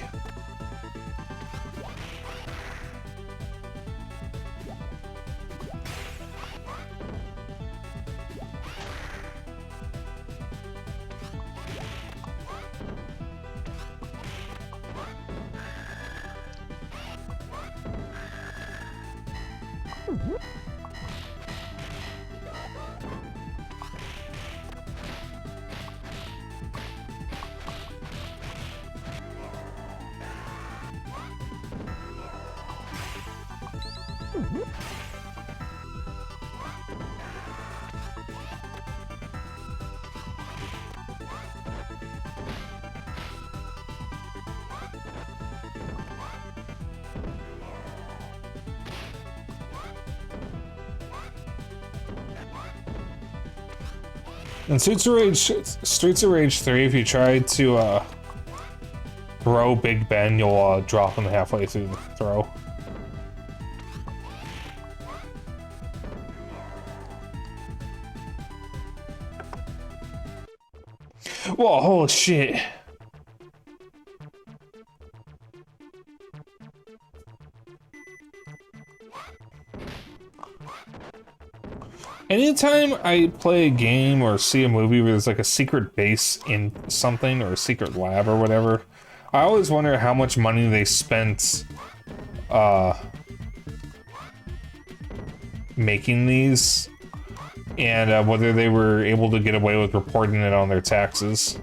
In Streets of Rage 3, if you try to throw Big Ben, you'll drop him halfway through the throw. Whoa, holy shit. Anytime I play a game or see a movie where there's like a secret base in something or a secret lab or whatever, I always wonder how much money they spent making these, and whether they were able to get away with reporting it on their taxes.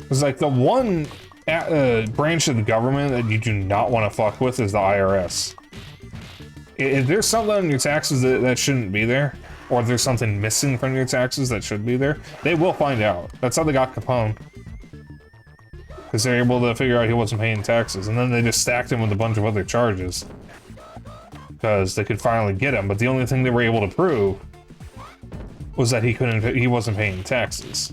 It's like the one branch of the government that you do not want to fuck with is the IRS. If there's something on your taxes that shouldn't be there, or if there's something missing from your taxes that should be there, they will find out. That's how they got Capone. Because they're able to figure out he wasn't paying taxes, and then they just stacked him with a bunch of other charges. Because they could finally get him, but the only thing they were able to prove was that he wasn't paying taxes.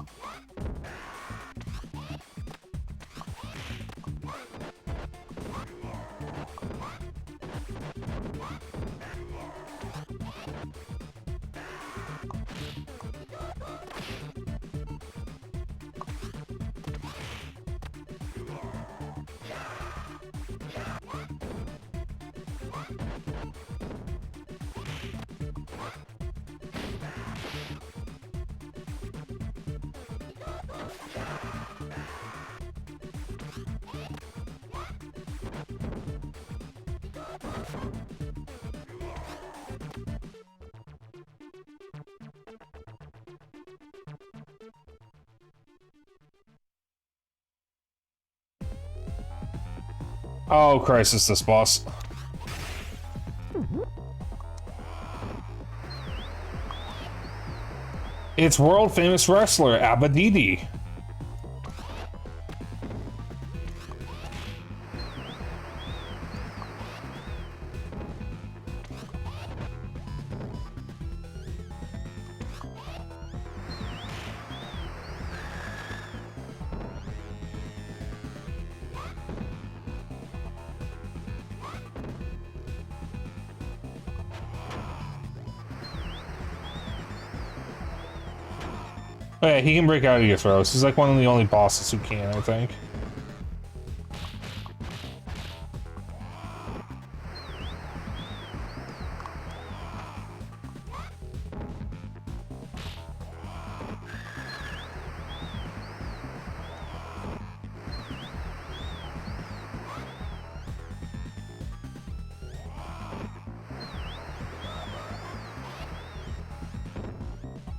Oh, crisis, this boss. It's world-famous wrestler Abadidi. Oh yeah, he can break out of your throws. He's like one of the only bosses who can, I think.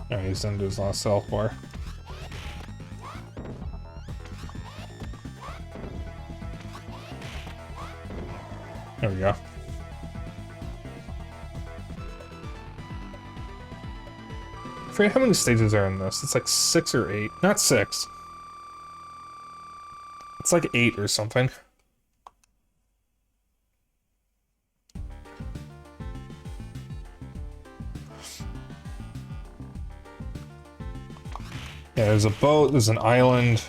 Alright, he's into his last health bar. There we go. I forget how many stages are in this. It's like 6 or 8. Not 6. It's like 8 or something. Yeah, there's a boat, there's an island.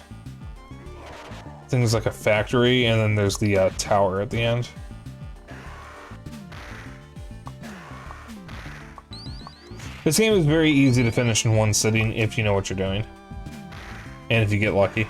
I think there's like a factory, and then there's the tower at the end. This game is very easy to finish in one sitting if you know what you're doing. And if you get lucky.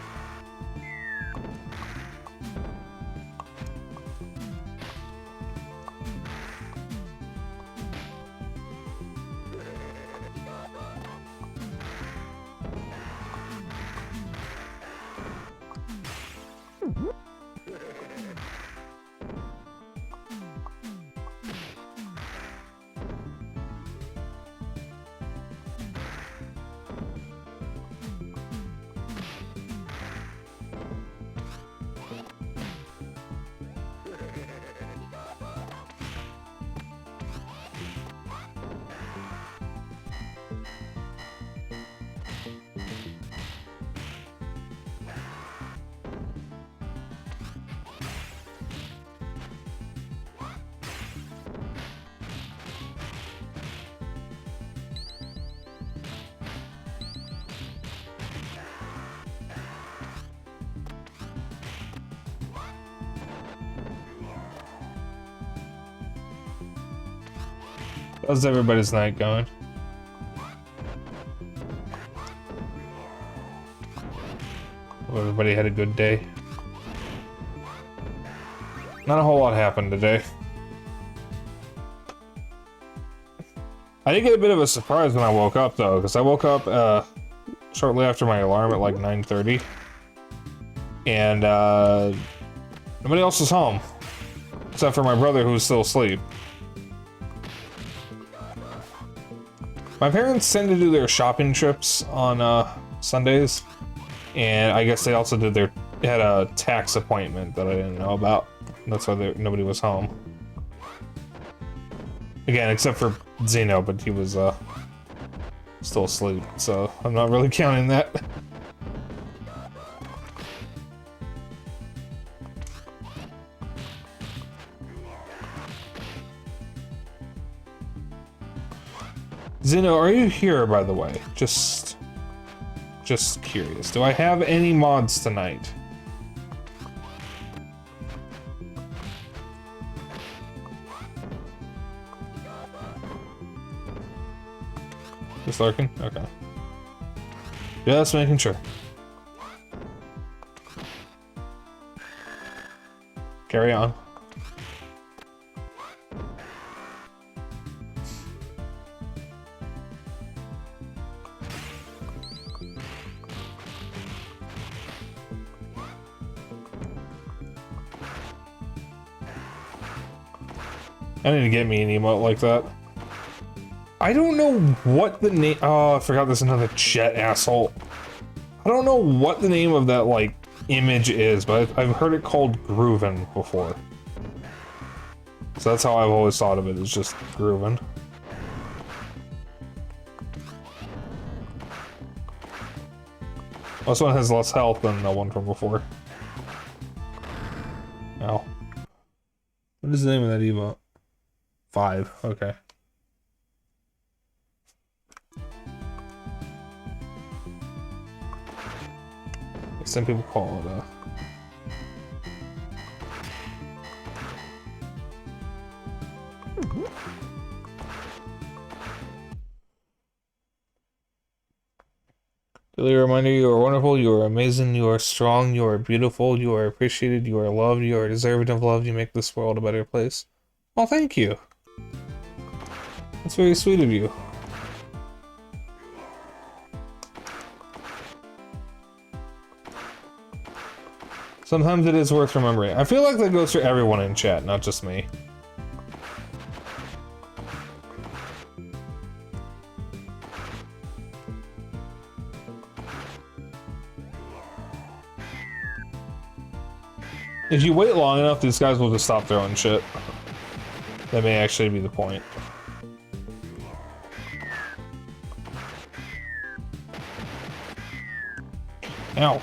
How's everybody's night going? Hope everybody had a good day. Not a whole lot happened today. I did get a bit of a surprise when I woke up though, because I woke up shortly after my alarm at like 9:30, and nobody else was home. Except for my brother who's still asleep. My parents tend to do their shopping trips on Sundays. And I guess they also had a tax appointment that I didn't know about. That's why nobody was home. Again, except for Zeno, but he was still asleep, so I'm not really counting that. Zeno, are you here, by the way? Just curious. Do I have any mods tonight? Just lurking? Okay. Just making sure. Carry on. I need to get me an emote like that. I don't know what the name. Oh, I forgot there's another jet asshole. I don't know what the name of that, like, image is, but I've heard it called Groovin before. So that's how I've always thought of it, is just Groovin. This one has less health than the one from before. Ow. What is the name of that emote? 5, okay. Some people call it daily reminder, you are wonderful, you are amazing, you are strong, you are beautiful, you are appreciated, you are loved, you are deserving of love, you make this world a better place. Well, thank you. That's very sweet of you. Sometimes it is worth remembering. I feel like that goes for everyone in chat, not just me. If you wait long enough, these guys will just stop throwing shit. That may actually be the point. Ow.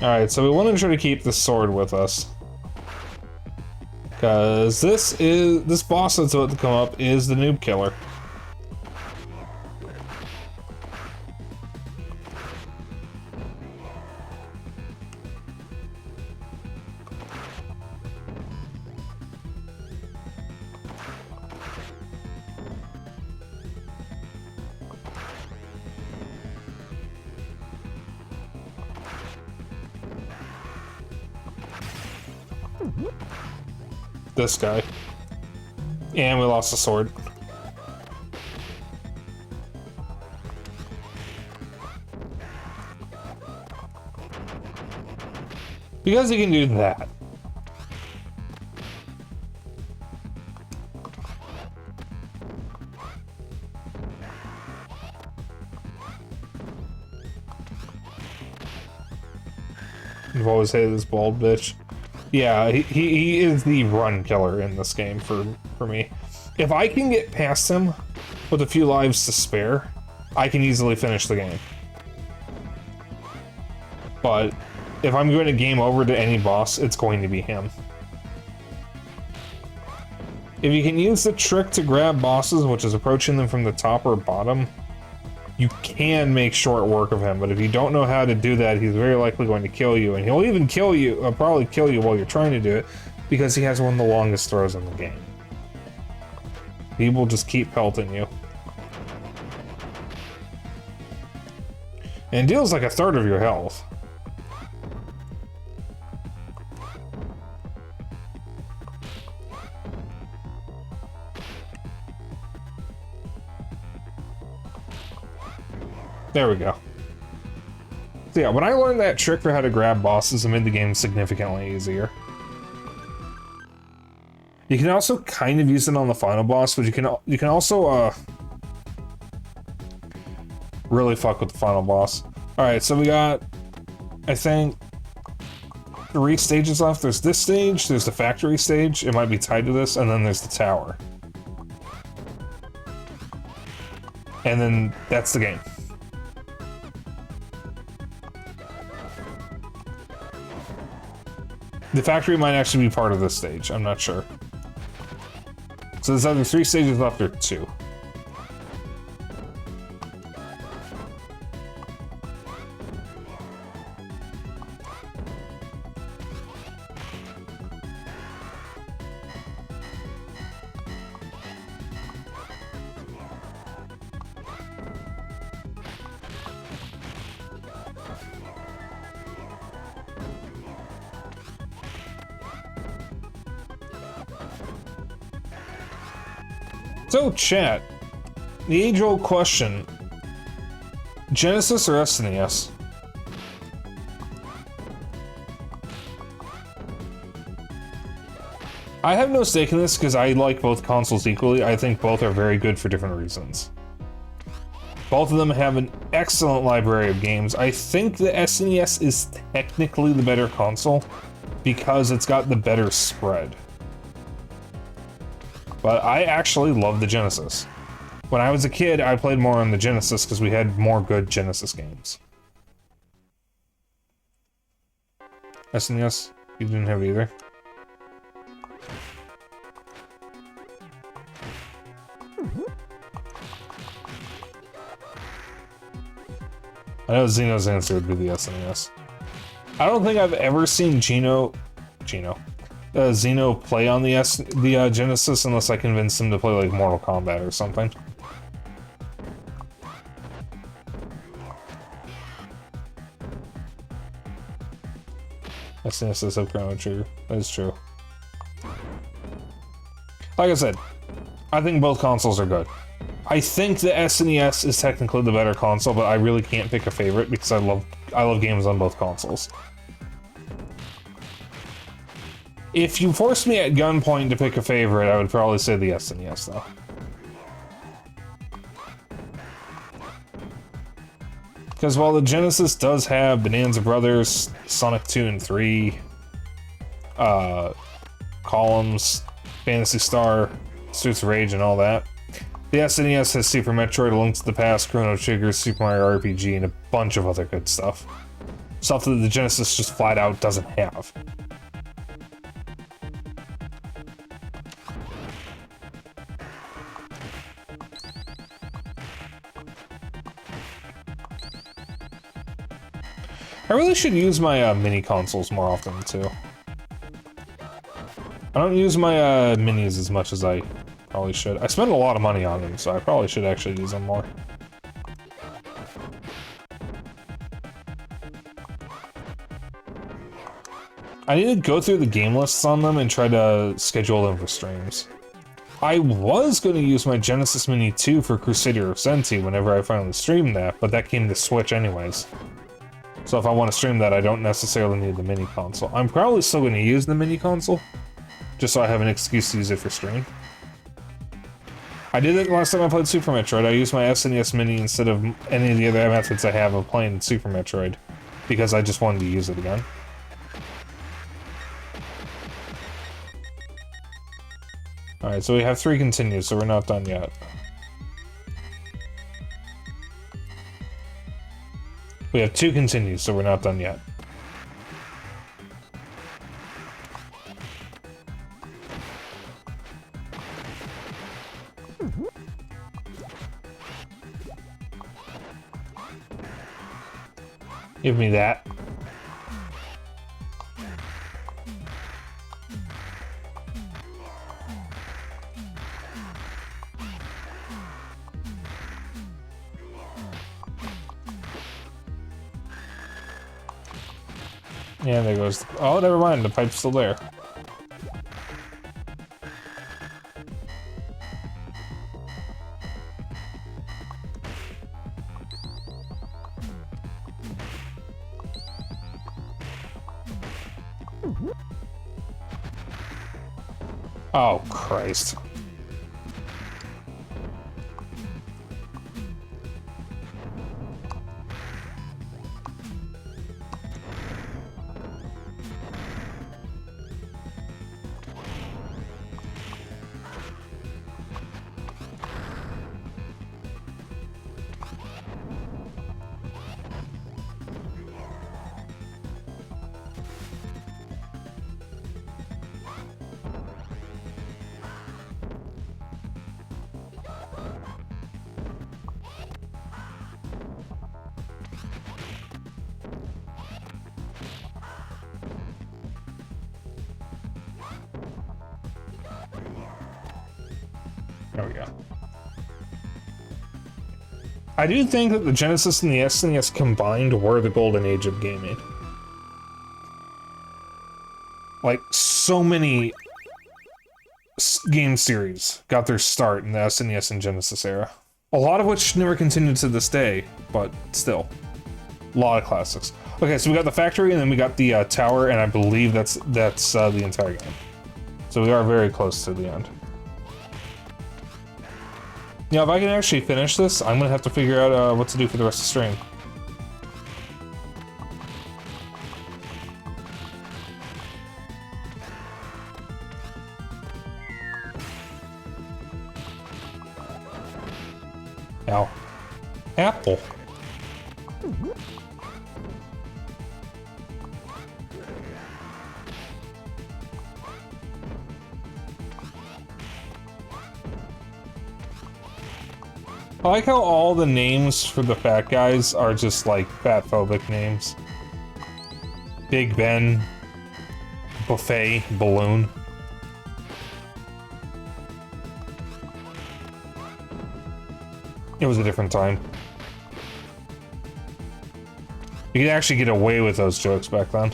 Alright, so we want to try to keep the sword with us. Because this boss that's about to come up is the noob killer. This guy. And we lost the sword. Because he can do that. I've always hated this bald bitch. Yeah, he is the run killer in this game for me. If I can get past him with a few lives to spare, I can easily finish the game. But if I'm going to game over to any boss, it's going to be him. If you can use the trick to grab bosses, which is approaching them from the top or bottom, you can make short work of him, but if you don't know how to do that, he's very likely going to kill you, and he'll even kill you, probably kill you while you're trying to do it, because he has one of the longest throws in the game. He will just keep pelting you. And deals like a third of your health. There we go. So yeah, when I learned that trick for how to grab bosses, it made the game significantly easier. You can also kind of use it on the final boss, but you can also really fuck with the final boss. Alright, so we got, I think, 3 stages left. There's this stage, there's the factory stage, it might be tied to this, and then there's the tower. And then that's the game. The factory might actually be part of this stage, I'm not sure. So there's either 3 stages left or 2. So, chat, the age-old question, Genesis or SNES? I have no stake in this because I like both consoles equally. I think both are very good for different reasons. Both of them have an excellent library of games. I think the SNES is technically the better console because it's got the better spread. But I actually love the Genesis. When I was a kid, I played more on the Genesis because we had more good Genesis games. SNES, you didn't have either? I know Xeno's answer would be the SNES. I don't think I've ever seen Xeno play on the Genesis unless I convinced him to play like Mortal Kombat or something. SNES does have Chrono Trigger. That is true. Like I said, I think both consoles are good. I think the SNES is technically the better console, but I really can't pick a favorite because I love games on both consoles. If you forced me at gunpoint to pick a favorite, I would probably say the SNES, though. Because while the Genesis does have Bonanza Brothers, Sonic 2 and 3, Columns, Phantasy Star, Streets of Rage, and all that, the SNES has Super Metroid, A Link to the Past, Chrono Trigger, Super Mario RPG, and a bunch of other good stuff. Stuff that the Genesis just flat out doesn't have. I really should use my mini consoles more often, too. I don't use my minis as much as I probably should. I spend a lot of money on them, so I probably should actually use them more. I need to go through the game lists on them and try to schedule them for streams. I was going to use my Genesis Mini 2 for Crusader of Senti whenever I finally streamed that, but that came to Switch anyways. So if I want to stream that, I don't necessarily need the mini console. I'm probably still going to use the mini console, just so I have an excuse to use it for stream. I did it last time I played Super Metroid. I used my SNES Mini instead of any of the other methods I have of playing Super Metroid, because I just wanted to use it again. Alright, so we have 3 continues, so we're not done yet. We have 2 continues, so we're not done yet. Give me that. Yeah, there goes. Oh, never mind. The pipe's still there. Oh, Christ. There we go. I do think that the Genesis and the SNES combined were the golden age of gaming. Like, so many game series got their start in the SNES and Genesis era. A lot of which never continued to this day, but still. A lot of classics. Okay, so we got the factory, and then we got the tower, and I believe that's the entire game. So we are very close to the end. Yeah, if I can actually finish this, I'm gonna have to figure out what to do for the rest of the stream. Ow. Apple. I like how all the names for the fat guys are just like fat-phobic names. Big Ben, Buffet, Balloon. It was a different time. You could actually get away with those jokes back then.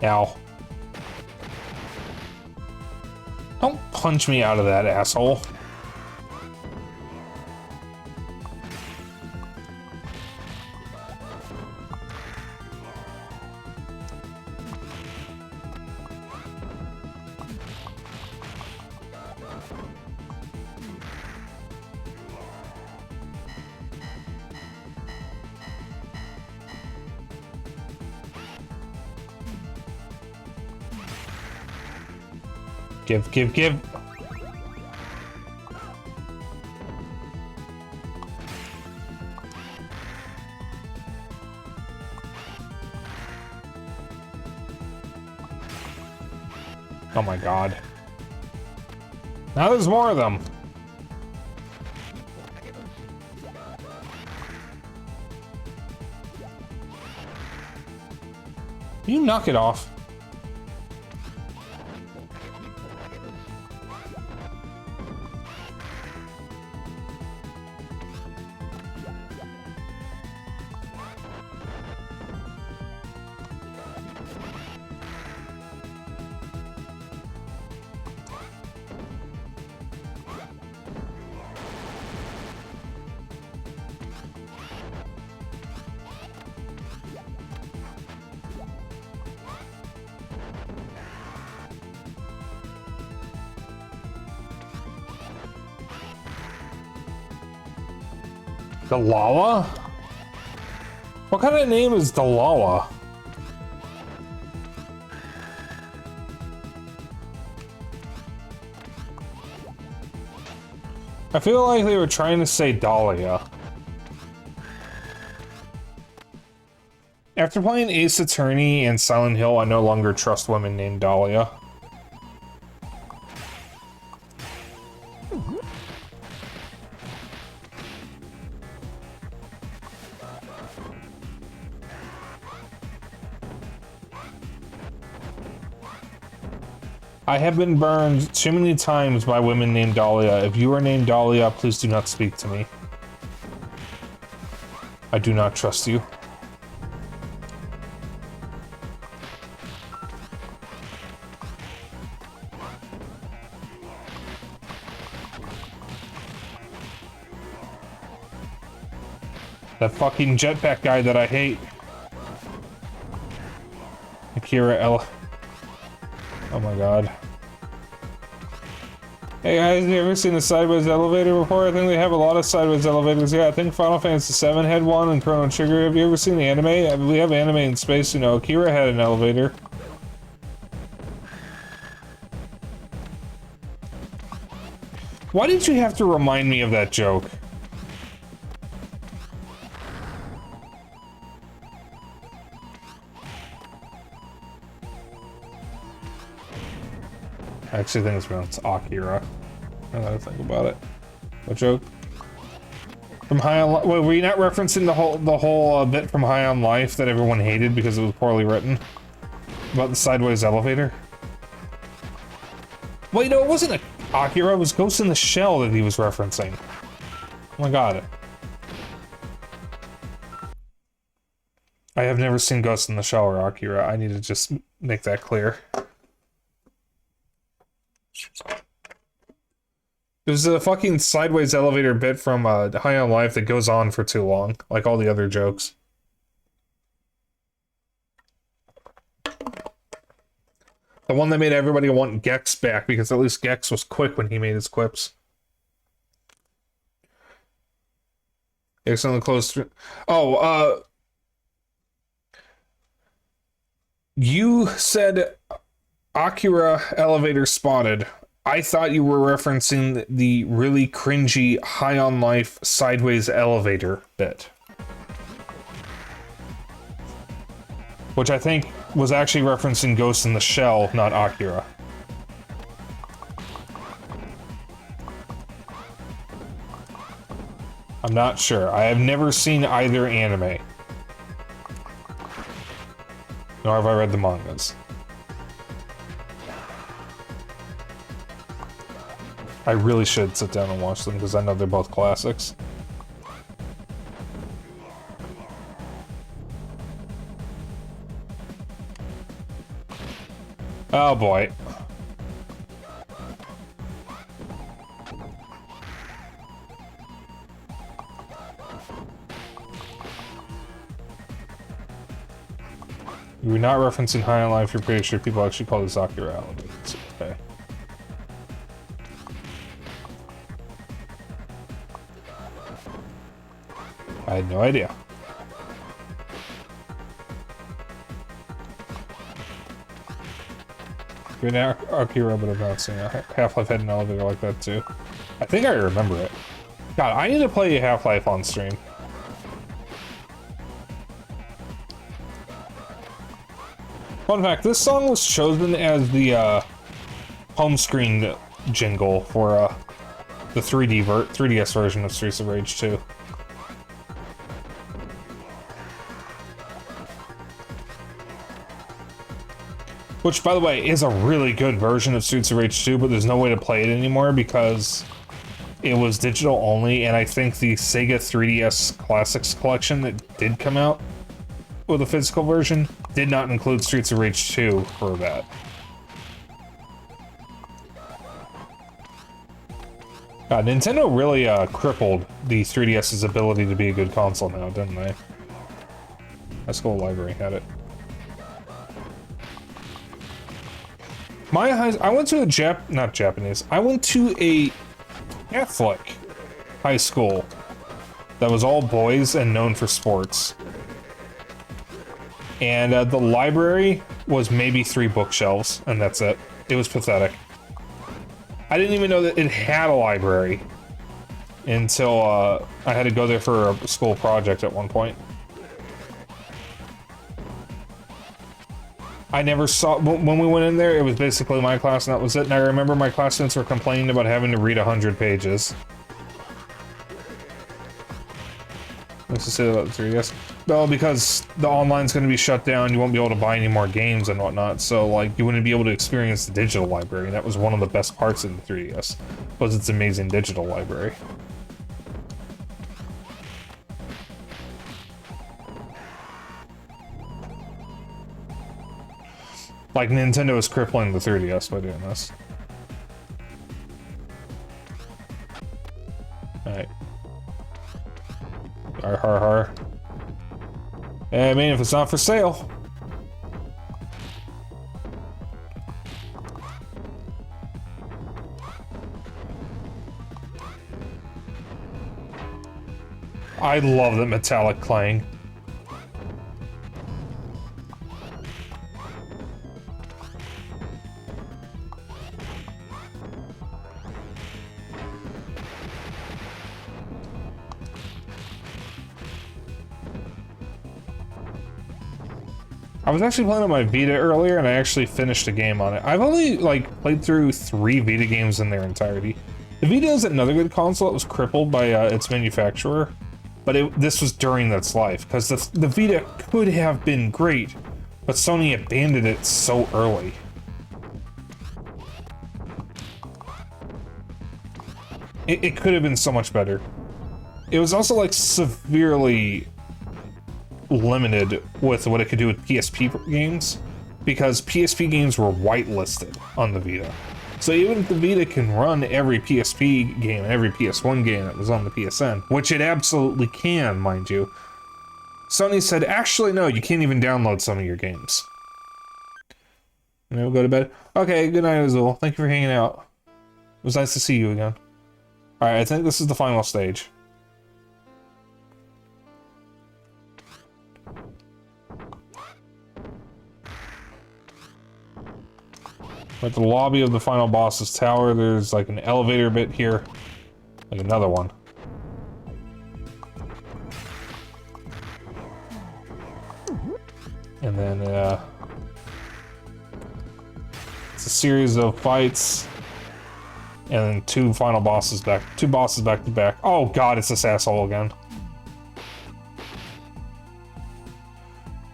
Ow. Don't punch me out of that, asshole. Give. Oh my god. Now there's more of them. You knock it off. Dalala? What kind of name is Dalala? I feel like they were trying to say Dahlia. After playing Ace Attorney and Silent Hill, I no longer trust women named Dahlia. I have been burned too many times by women named Dahlia. If you are named Dahlia, please do not speak to me. I do not trust you. That fucking jetpack guy that I hate. Akira Ella. Oh my god. Hey guys, have you ever seen a sideways elevator before? I think they have a lot of sideways elevators. Yeah, I think Final Fantasy VII had one and Chrono Trigger. Have you ever seen the anime? We have anime in space, you know. Akira had an elevator. Why did you have to remind me of that joke? I actually think it's pronounced Akira. Now that I think about it. What joke? From High on Life. Wait, were you not referencing the whole bit from High on Life that everyone hated because it was poorly written? About the sideways elevator? Wait, no, it wasn't Akira. It was Ghost in the Shell that he was referencing. Oh my god. I have never seen Ghost in the Shell or Akira. I need to just make that clear. There's a fucking sideways elevator bit from High on Life that goes on for too long, like all the other jokes. The one that made everybody want Gex back, because at least Gex was quick when he made his quips. Excellent close. Oh, you said Akira elevator spotted. I thought you were referencing the really cringy High on Life sideways elevator bit. Which I think was actually referencing Ghost in the Shell, not Akira. I'm not sure. I have never seen either anime. Nor have I read the mangas. I really should sit down and watch them because I know they're both classics. Oh boy. You're not referencing High on Life, you're pretty sure people actually call this Akira elevator. It's okay. I had no idea. Good Akira, but I've not seen it. Half-Life had an elevator like that too. I think I remember it. God, I need to play Half-Life on stream. Fun fact, this song was chosen as the home screen jingle for the 3DS version of Streets of Rage 2. Which, by the way, is a really good version of Streets of Rage 2, but there's no way to play it anymore because it was digital only, and I think the Sega 3DS Classics collection that did come out with a physical version did not include Streets of Rage 2 for that. Nintendo really crippled the 3DS's ability to be a good console now, didn't they? My school library had it. I went to I went to a Catholic high school that was all boys and known for sports. And the library was maybe 3 bookshelves, and that's it. It was pathetic. I didn't even know that it had a library until I had to go there for a school project at one point. I never saw, when we went in there, it was basically my class and that was it. And I remember my classmates were complaining about having to read 100 pages. What's to say about the 3DS? Well, because the online's going to be shut down, you won't be able to buy any more games and whatnot, so, like, you wouldn't be able to experience the digital library, and that was one of the best parts of the 3DS, was its amazing digital library. Like, Nintendo is crippling the 3DS by doing this. Alright. Har har har. I mean, if it's not for sale. I love the metallic clang. I was actually playing on my Vita earlier, and I actually finished a game on it. I've only, like, played through 3 Vita games in their entirety. The Vita is another good console. It was crippled by its manufacturer, but this was during its life, because the Vita could have been great, but Sony abandoned it so early. It could have been so much better. It was also, like, severely limited with what it could do with PSP games, because PSP games were whitelisted on the Vita. So even if the Vita can run every PSP game and every PS1 game that was on the PSN, which it absolutely can, mind you, Sony said, actually, no, you can't even download some of your games. And we'll go to bed. Okay, good night, Azul. Thank you for hanging out. It was nice to see you again. Alright, I think this is the final stage. At the lobby of the final boss's tower, there's like an elevator bit here. Like another one. And then, it's a series of fights. And then 2 bosses back to back. Oh god, it's this asshole again.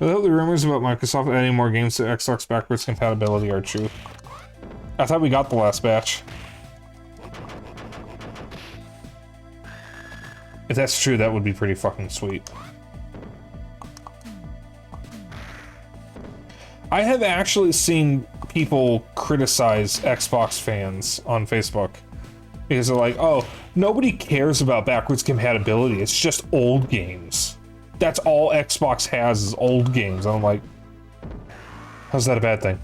I hope the rumors about Microsoft adding more games to Xbox backwards compatibility are true. I thought we got the last batch. If that's true, that would be pretty fucking sweet. I have actually seen people criticize Xbox fans on Facebook because they're like, oh, nobody cares about backwards compatibility, it's just old games. That's all Xbox has is old games. And I'm like, how's that a bad thing?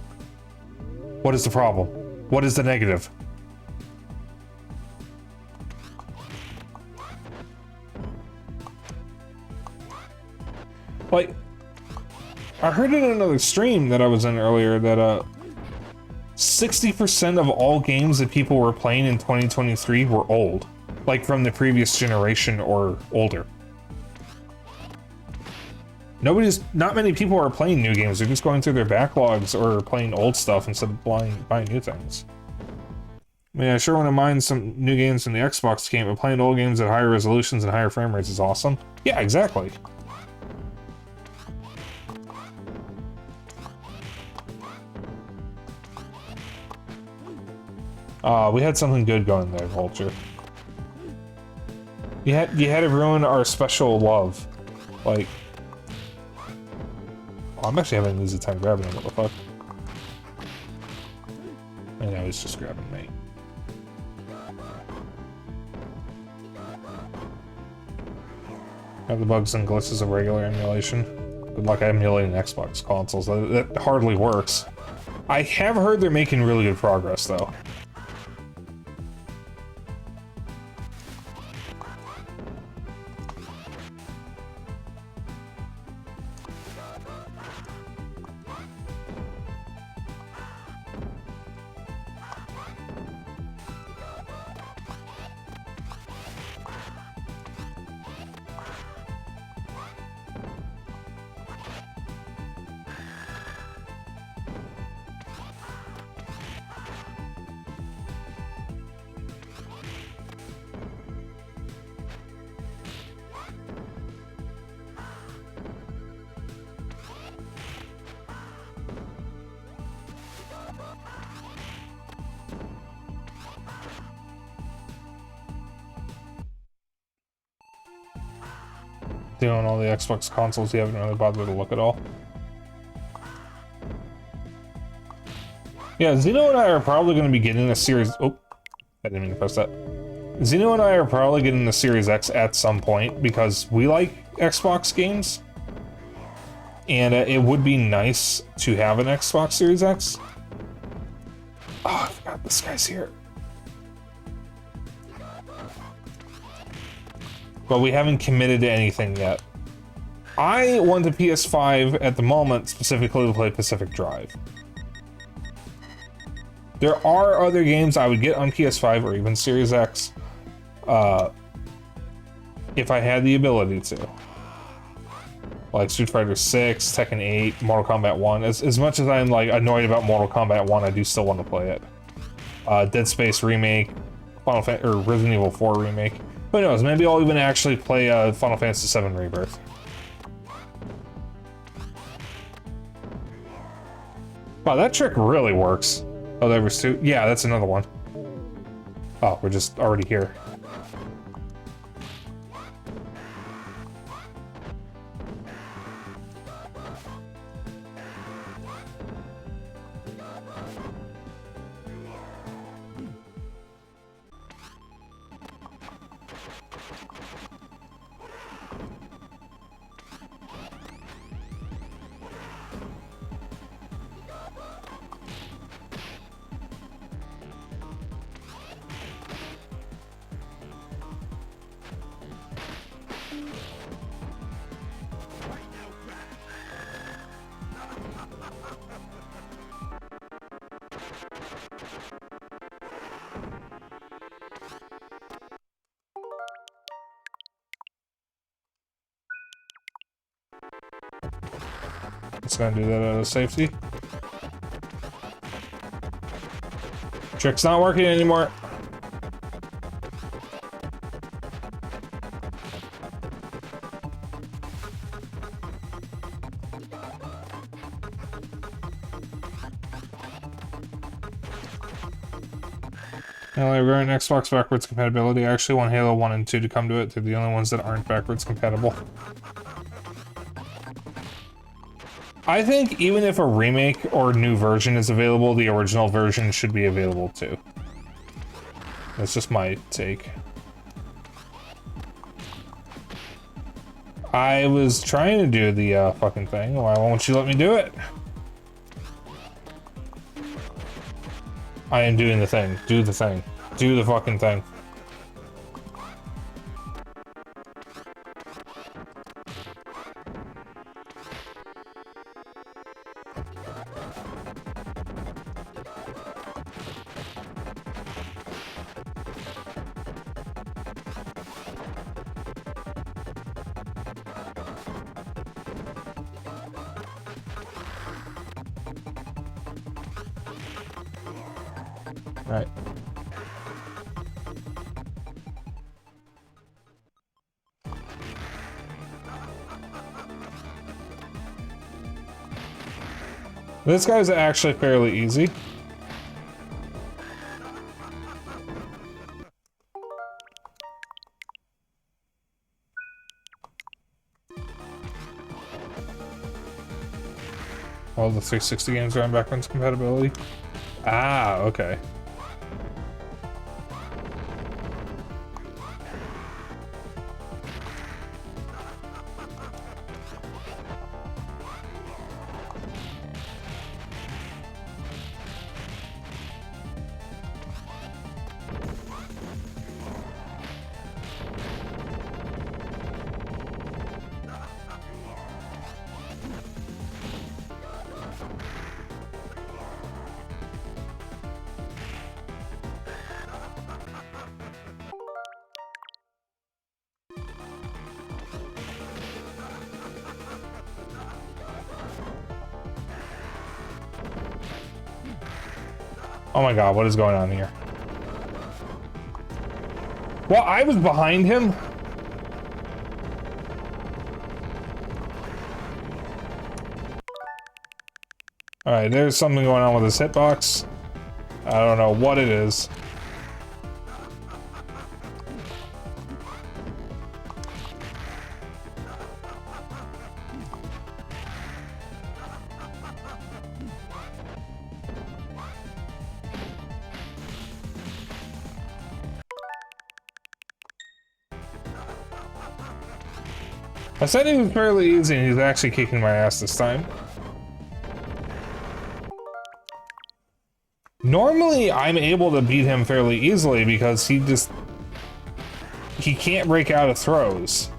What is the problem? What is the negative? Like, I heard in another stream that I was in earlier that 60% of all games that people were playing in 2023 were old. Like from the previous generation or older. Not many people are playing new games, they're just going through their backlogs or playing old stuff instead of buying new things. I mean, I sure wouldn't mind some new games from the Xbox game, but playing old games at higher resolutions and higher frame rates is awesome. Yeah, exactly. We had something good going there, Vulture. You had to ruin our special love. Like... Oh, I'm actually having a easy time grabbing him, what the fuck? I know, he's just grabbing me. Have the bugs and glitches of regular emulation. Good luck emulating Xbox consoles. That hardly works. I have heard they're making really good progress, though. Doing all the Xbox consoles, you haven't really bothered to look at all. Yeah, Zeno and I are probably going to be getting a Series... Oh, I didn't mean to press that. Zeno and I are probably getting the Series X at some point because we like Xbox games. And it would be nice to have an Xbox Series X. Oh, I forgot this guy's here. But we haven't committed to anything yet. I want a PS5 at the moment specifically to play Pacific Drive. There are other games I would get on PS5 or even Series X if I had the ability to. Like Street Fighter 6, Tekken 8, Mortal Kombat 1. As much as I'm like annoyed about Mortal Kombat 1, I do still want to play it. Dead Space Remake, or Resident Evil 4 Remake. Who knows, maybe I'll even actually play Final Fantasy VII Rebirth. Wow, that trick really works. Oh, there was 2? Yeah, that's another one. Oh, we're just already here. It's gonna do that out of safety. Trick's not working anymore. Now regarding Xbox backwards compatibility, I actually want Halo 1 and 2 to come to it. They're the only ones that aren't backwards compatible. I think even if a remake or new version is available, the original version should be available too. That's just my take. I was trying to do the fucking thing. Why won't you let me do it? I am doing the thing. Do the thing. Do the fucking thing. Right. This guy's actually fairly easy. All the 360 games are on backwards compatibility. Ah, okay. Oh my god, what is going on here? Well, I was behind him. Alright, there's something going on with his hitbox. I don't know what it is. I said he was fairly easy, and he's actually kicking my ass this time. Normally, I'm able to beat him fairly easily because he can't break out of throws.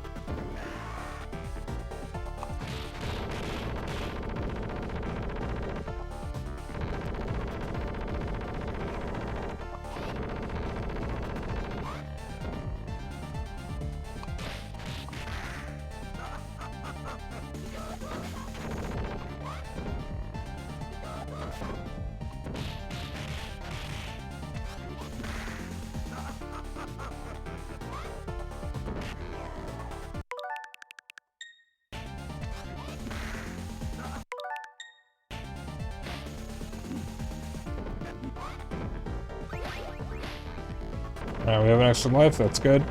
Alright, we have an extra life, that's good.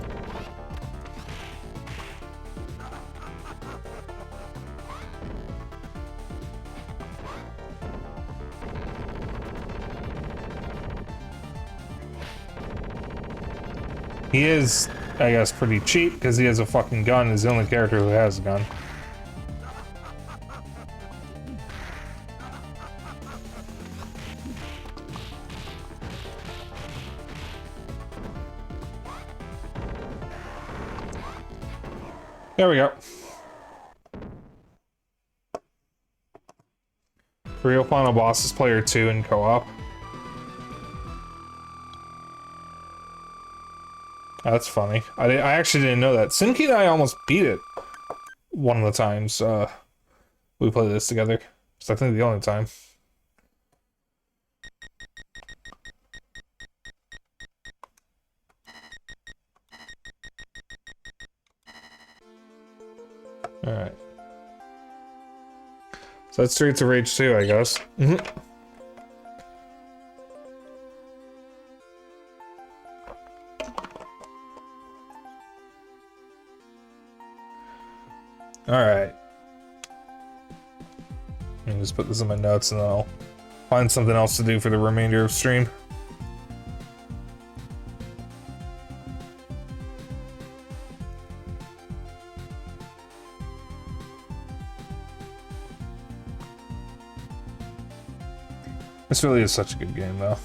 He is, I guess, pretty cheap because he has a fucking gun. He's the only character who has a gun. There we go. Real final boss is player 2 in co-op. That's funny. I actually didn't know that. Simki and I almost beat it one of the times we played this together. It's I think the only time. Alright. So that's straight to Rage 2, I guess. Alright. Let me just put this in my notes and then I'll find something else to do for the remainder of stream. This really is such a good game, though.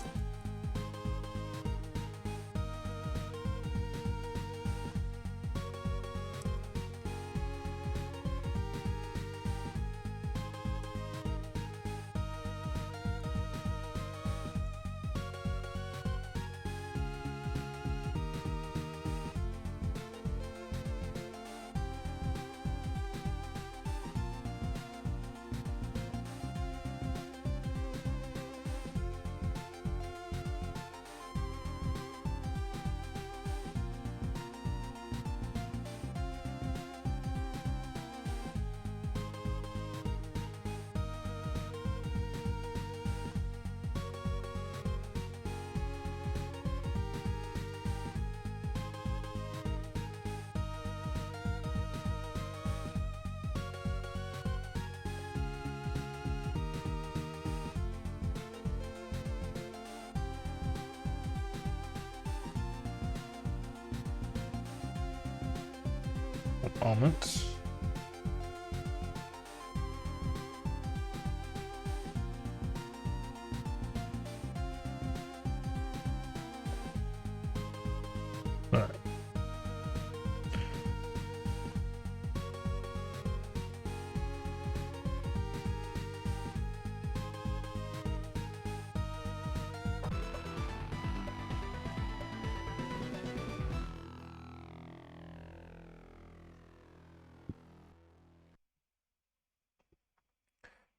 Moment. All right.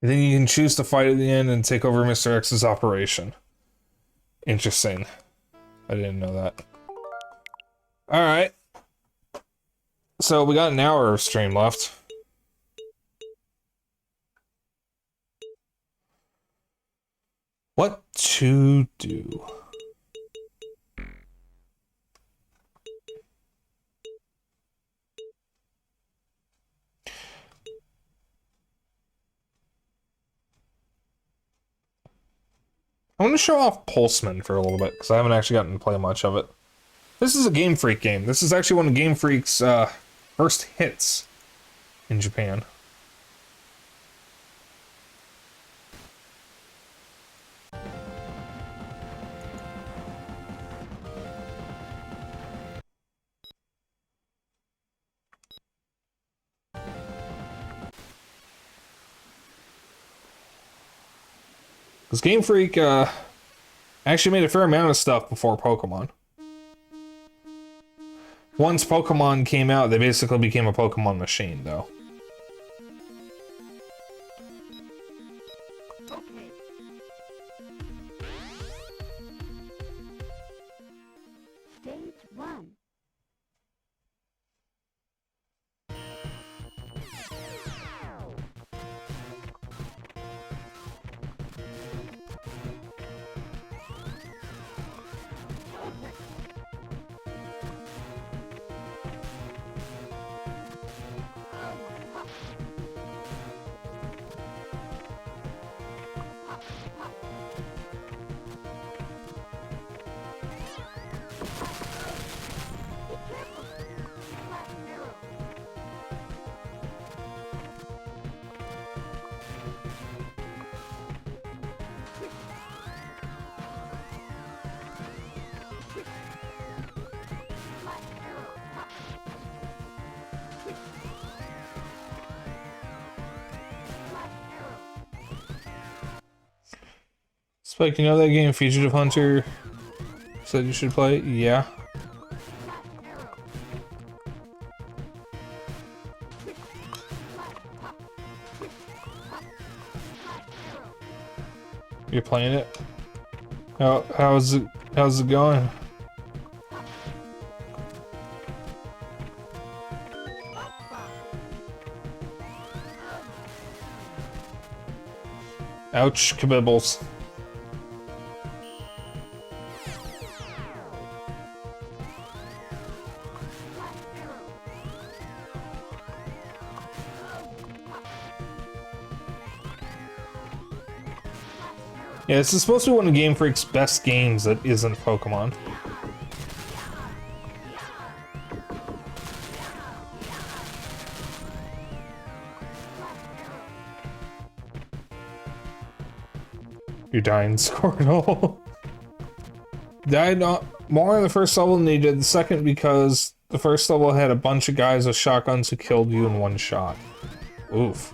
And then you can choose to fight at the end and take over Mr. X's operation. Interesting. I didn't know that. Alright. So we got an hour of stream left. What to do? I want to show off Pulseman for a little bit, because I haven't actually gotten to play much of it. This is a Game Freak game. This is actually one of Game Freak's first hits. in Japan. Because Game Freak actually made a fair amount of stuff before Pokemon. Once Pokemon came out, they basically became a Pokemon machine, though. Stage 1. Spike, you know that game Fugitive Hunter said you should play? Yeah. You're playing it? How's it going? Ouch, kabibbles. Yeah, this is supposed to be one of Game Freak's best games that isn't Pokemon. You're dying, Squirtle. Died more in the first level than you did the second because the first level had a bunch of guys with shotguns who killed you in one shot. Oof.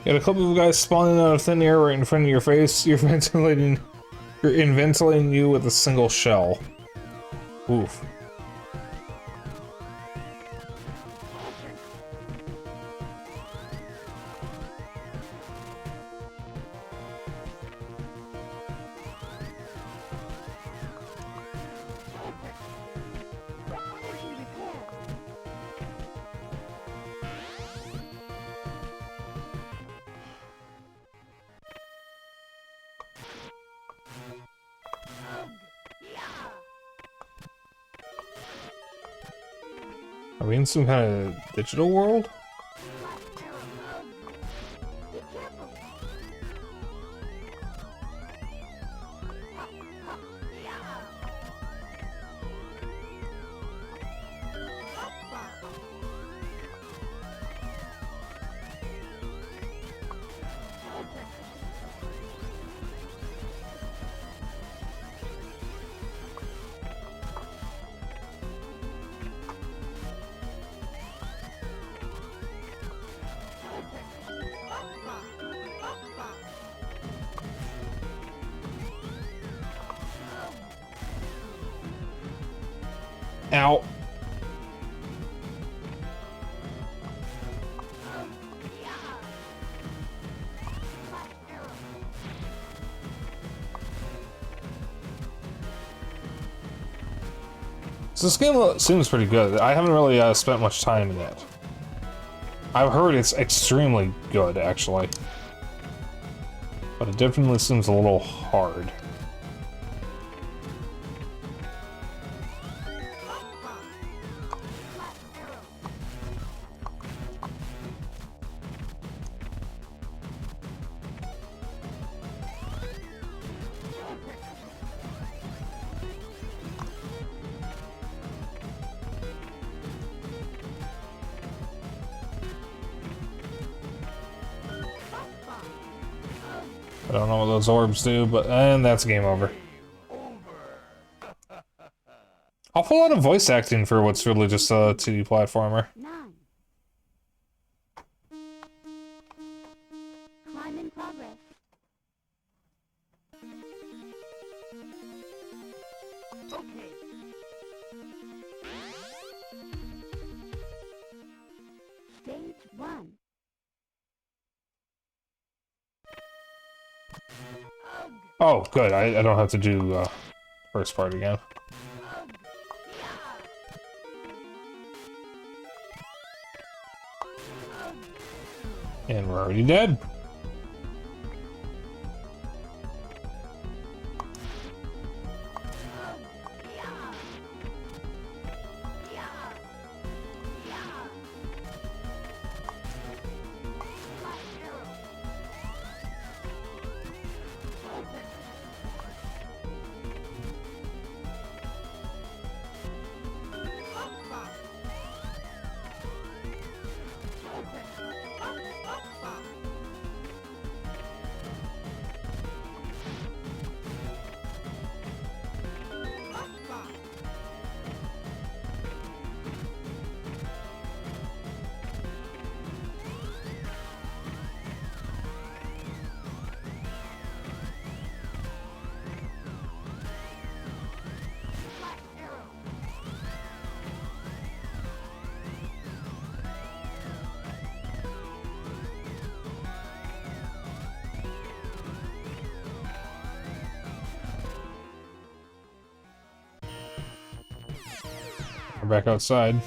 Got a couple of guys spawning out of thin air right in front of your face. You're ventilating you with a single shell. Oof. Are we in some kind of digital world? Ow. So this game seems pretty good. I haven't really spent much time in it. I've heard it's extremely good, actually. But it definitely seems a little hard. I don't know what those orbs do, but and that's game over. Awful lot of voice acting for what's really just a 2D platformer. Climb in progress. Okay. Stage 1. Oh, good. I don't have to do first part again. And we're already dead. We're back outside.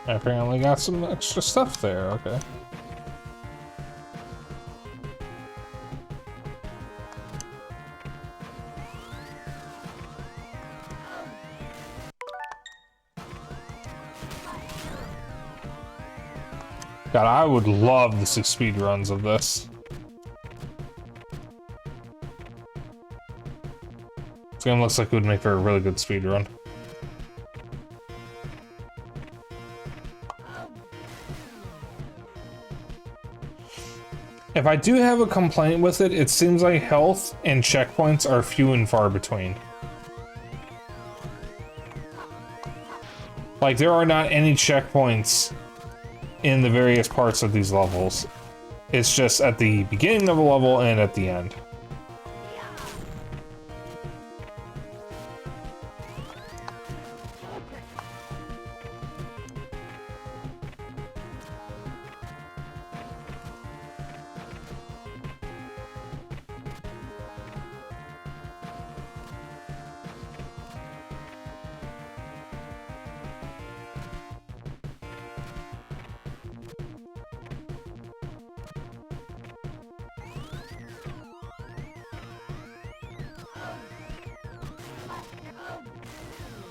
I apparently got some extra stuff there, okay. God, I would love to see speedruns of this. This game looks like it would make for a really good speedrun. If I do have a complaint with it, it seems like health and checkpoints are few and far between. Like, there are not any checkpoints in the various parts of these levels. It's just at the beginning of a level and at the end.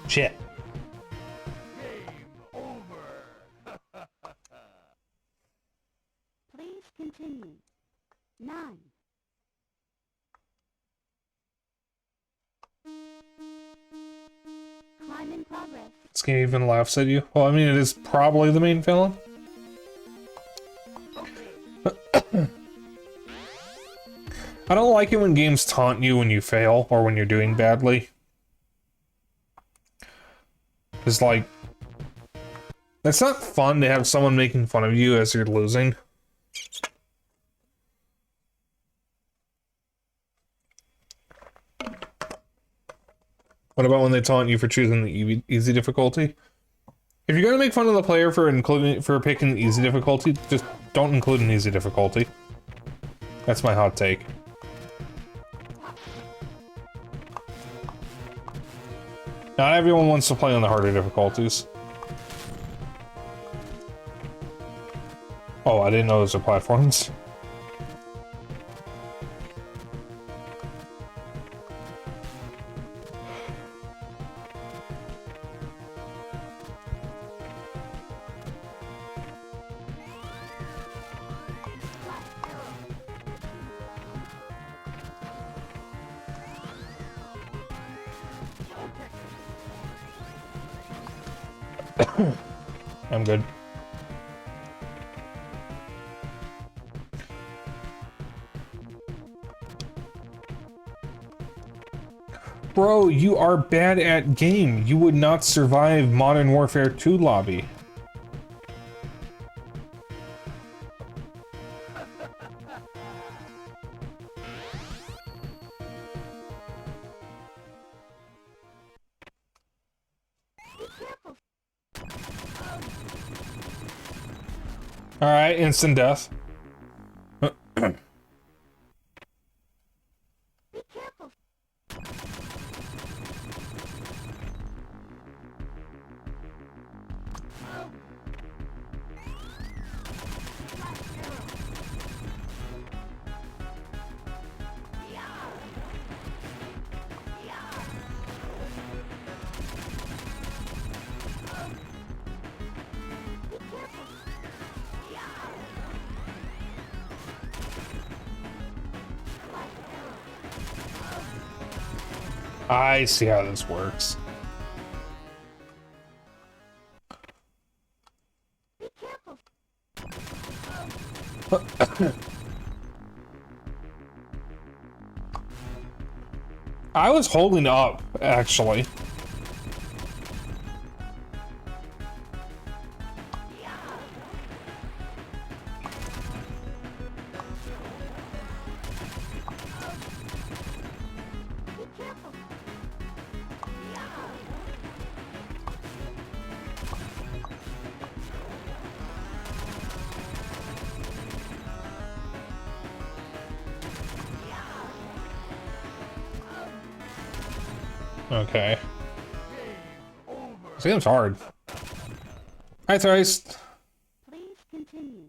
Shit. Please continue. 9. Climb Climb in progress. This game even laughs at you. Well, I mean, it is probably the main villain. I don't like it when games taunt you when you fail or when you're doing badly. It's like, it's not fun to have someone making fun of you as you're losing. What about when they taunt you for choosing the easy difficulty? If you're gonna make fun of the player for picking the easy difficulty, just don't include an easy difficulty. That's my hot take. Not everyone wants to play on the harder difficulties. Oh, I didn't know those are platforms. I'm good. Bro, you are bad at game. You would not survive Modern Warfare 2 lobby. Alright, instant death. I see how this works. I was holding up, actually. Okay. This game's hard. Hi, Thrice. Please continue.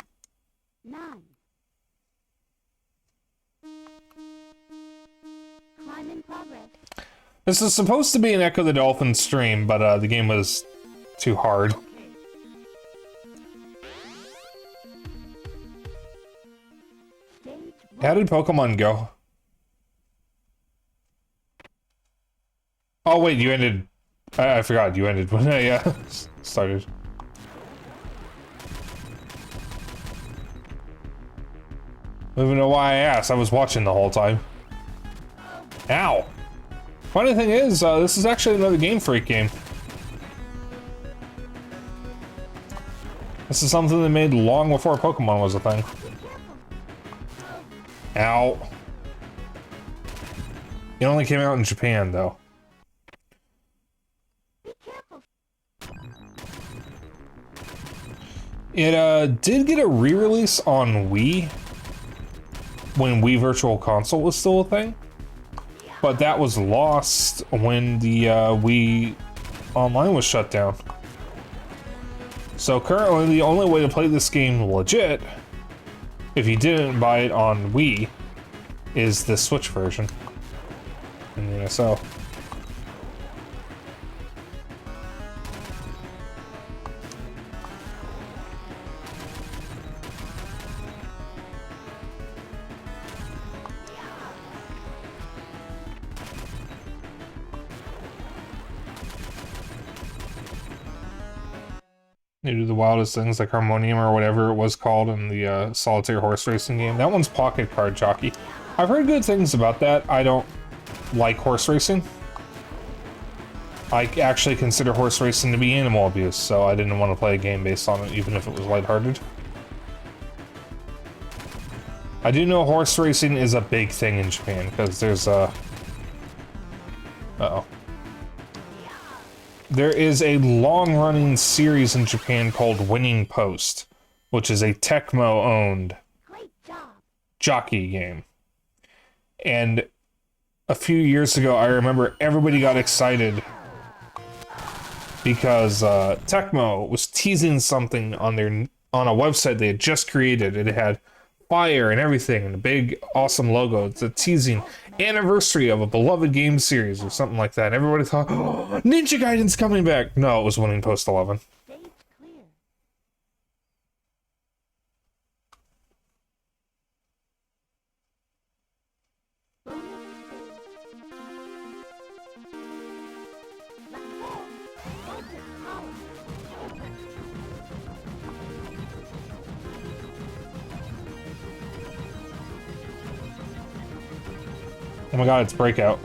9. Climb in progress. This is supposed to be an Echo the Dolphin stream, but the game was too hard. Stage 1. How did Pokemon go? Oh wait, you ended... I forgot, you ended when I started. I don't even know why I asked, I was watching the whole time. Ow! Funny thing is, this is actually another Game Freak game. This is something they made long before Pokemon was a thing. Ow. It only came out in Japan, though. It did get a re-release on Wii when Wii Virtual Console was still a thing, but that was lost when the Wii Online was shut down. So currently the only way to play this game legit, if you didn't buy it on Wii, is the Switch version in the NSO. They do the wildest things like Harmonium or whatever it was called in the solitaire horse racing game. That one's Pocket Card Jockey. I've heard good things about that. I don't like horse racing. I actually consider horse racing to be animal abuse, so I didn't want to play a game based on it, even if it was lighthearted. I do know horse racing is a big thing in Japan, because there's uh-oh. There is a long-running series in Japan called Winning Post, which is a Tecmo-owned jockey game. And a few years ago, I remember everybody got excited because Tecmo was teasing something on a website they had just created. It had fire and everything, and a big, awesome logo. It's a teasing anniversary of a beloved game series or something like that. Everybody thought, oh, Ninja Gaiden's coming back. No, it was Winning Post 11. Stage clear. Bonus stage. Let's go. Focus column. Oh my god, it's Breakout.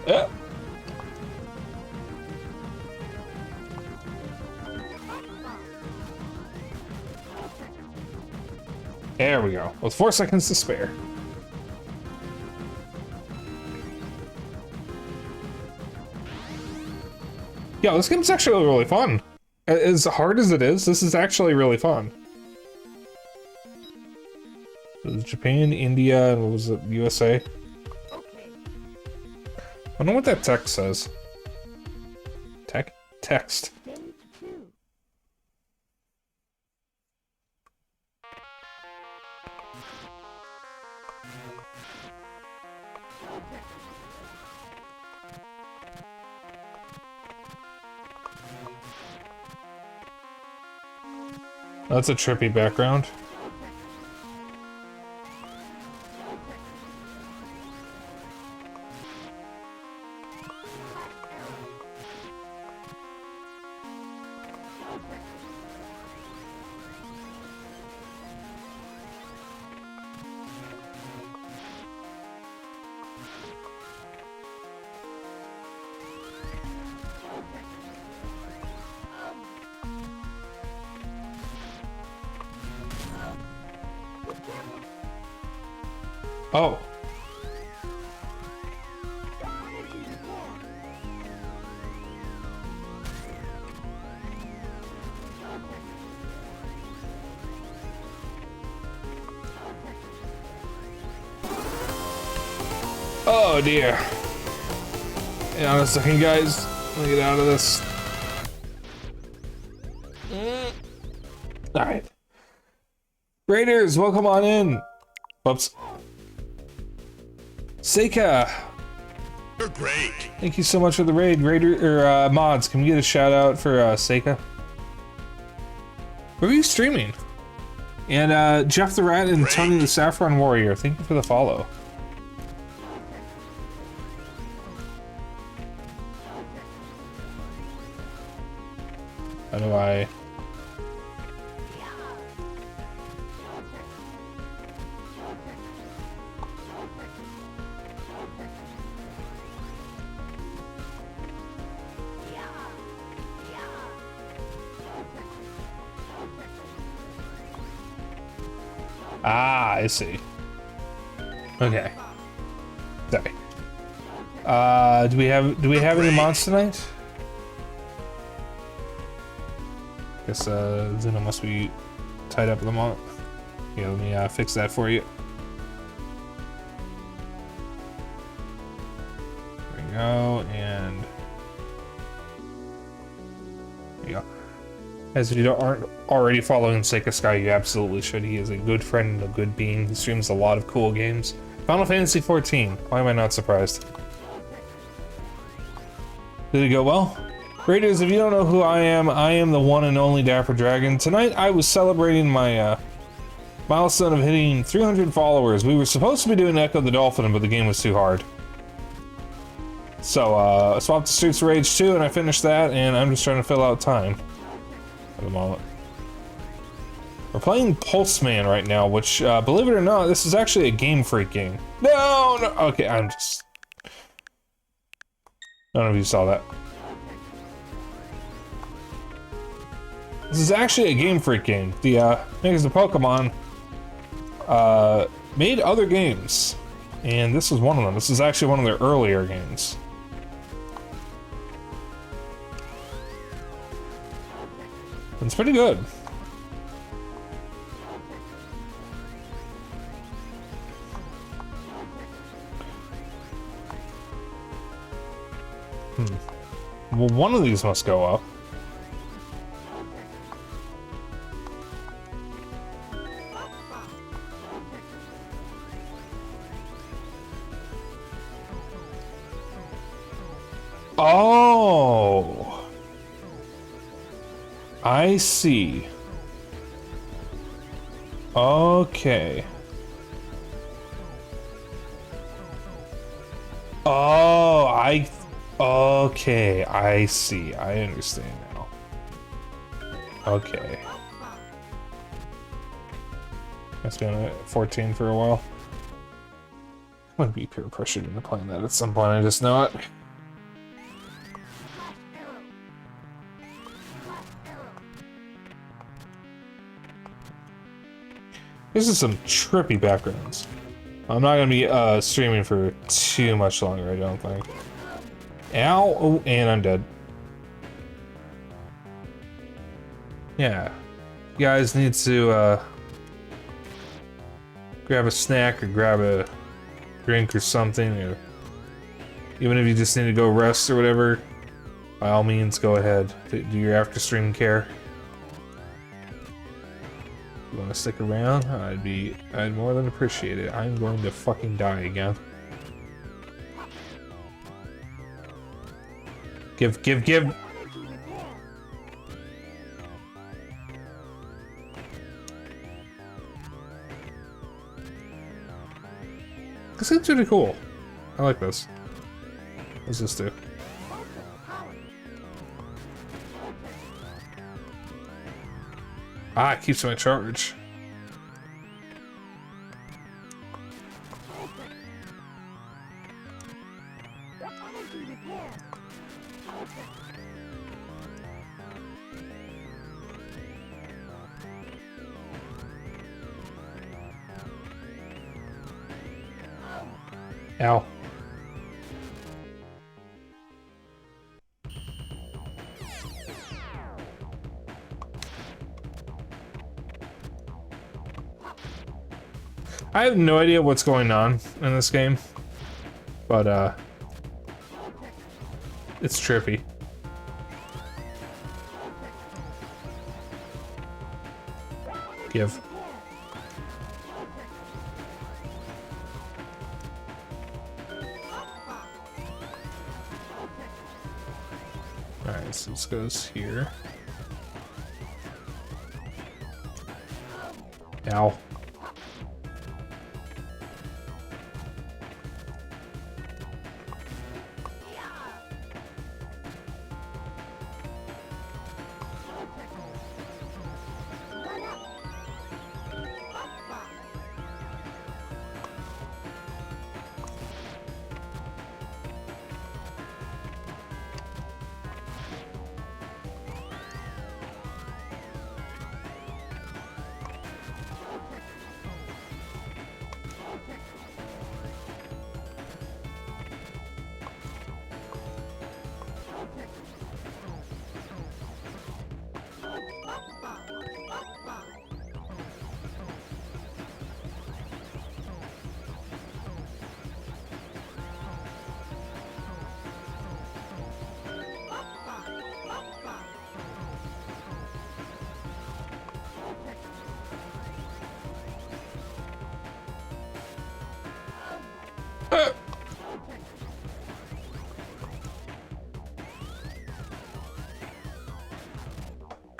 Yeah. There we go. With 4 seconds to spare. Yeah, this game's actually really fun. As hard as it is, this is actually really fun. It was Japan, India, and what was it, USA? Okay. I don't know what that text says. Text. Stage 2. That's a trippy background. Oh. Oh dear. Hang on a second, guys. Let me get out of this. Alright. Raiders, welcome on in. Whoops. Seika, You're great. thank you so much for the raid. Raider or mods, can we get a shout out for Seika? Where are you streaming? And Jeff the Rat and Tony the Saffron Warrior, thank you for the follow. How do I? Ah, I see. Okay. Sorry. Do we have any mods tonight? Guess Zuna must be tied up with a mod. Yeah, let me fix that for you. There we go, and there you go. As if you aren't already following Seika Sky, you absolutely should. He is a good friend and a good being. He streams a lot of cool games. Final Fantasy XIV. Why am I not surprised? Did it go well? Raiders, if you don't know who I am the one and only Dapper Dragon. Tonight I was celebrating my milestone of hitting 300 followers. We were supposed to be doing Echo the Dolphin, but the game was too hard. So I swapped to Streets of Rage 2 and I finished that, and I'm just trying to fill out time at the moment. We're playing Pulseman right now, which, believe it or not, this is actually a Game Freak game. No, no, okay, I don't know if you saw that. This is actually a Game Freak game. The makers of Pokemon made other games, and this is one of them. This is actually one of their earlier games. It's pretty good. Well, one of these must go up. Oh, I see. Okay. Oh, okay, I see. I understand now. Okay. That's been at 14 for a while. I'm gonna be peer pressured into playing that at some point, I just know it. This is some trippy backgrounds. I'm not gonna be streaming for too much longer, I don't think. Ow! Oh, and I'm dead. Yeah. You guys need to grab a snack or grab a drink or something, or even if you just need to go rest or whatever, by all means go ahead. Do your after stream care. You want to stick around? I'd more than appreciate it. I'm going to fucking die again. Give. This seems pretty cool. I like this. What's this do? Ah, it keeps my charge. Ow. I have no idea what's going on in this game, but it's trippy. Give. Alright, so this goes here. Ow.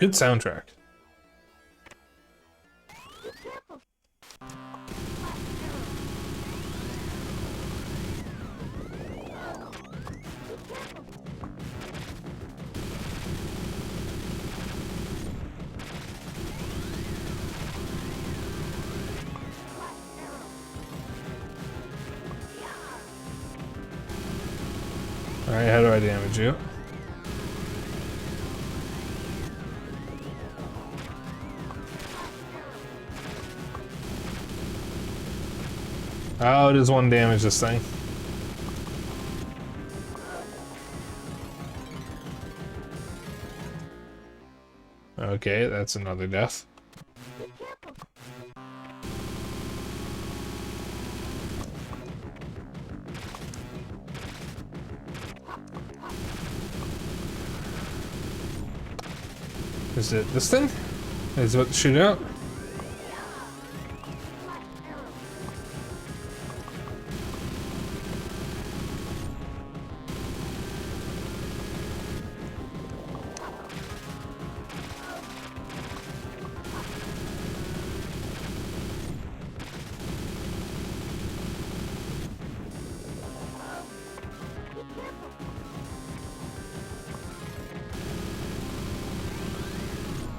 Good soundtrack. Alright, how do I damage you? Oh, it is one damage this thing. Okay, that's another death. Is it this thing? Is what shoot out?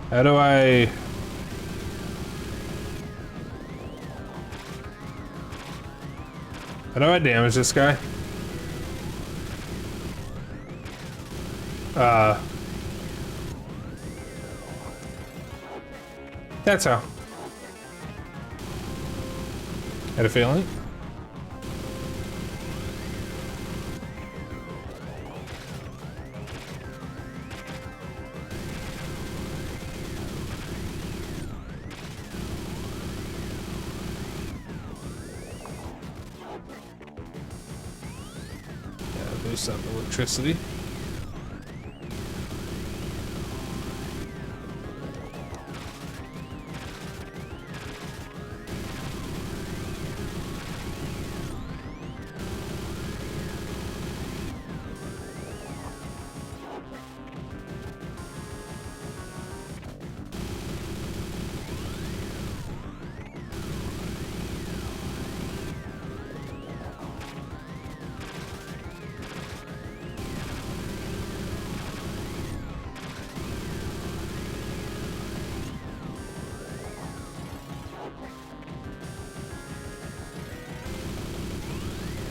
How do I... How do I damage this guy? That's how. Had a feeling? Boost up electricity.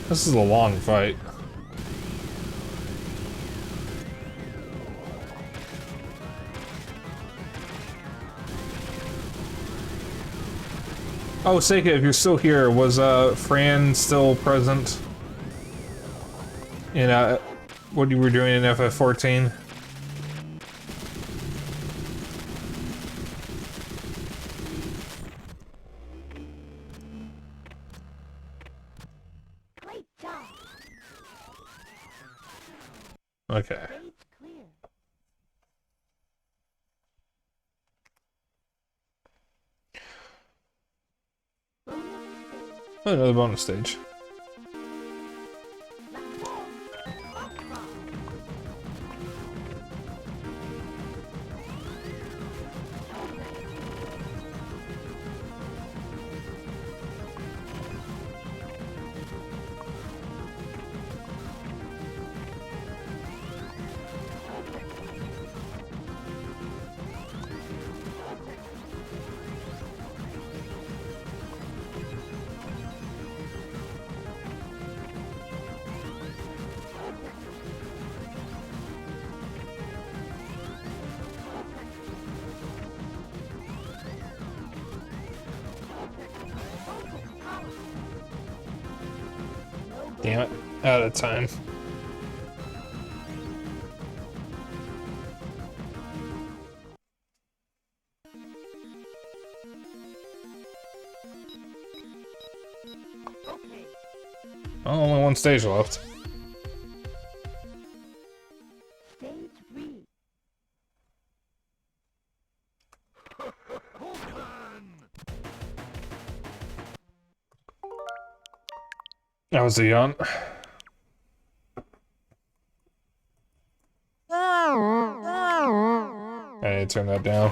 This is a long fight. Oh, Seika, if you're still here, was Fran still present in what you were doing in FF14? Great job. Okay. Stage clear. Oh, another bonus stage. Damn it, out of time. Okay. Oh, only one stage left. Stage 3. That was a yawn. I need to turn that down.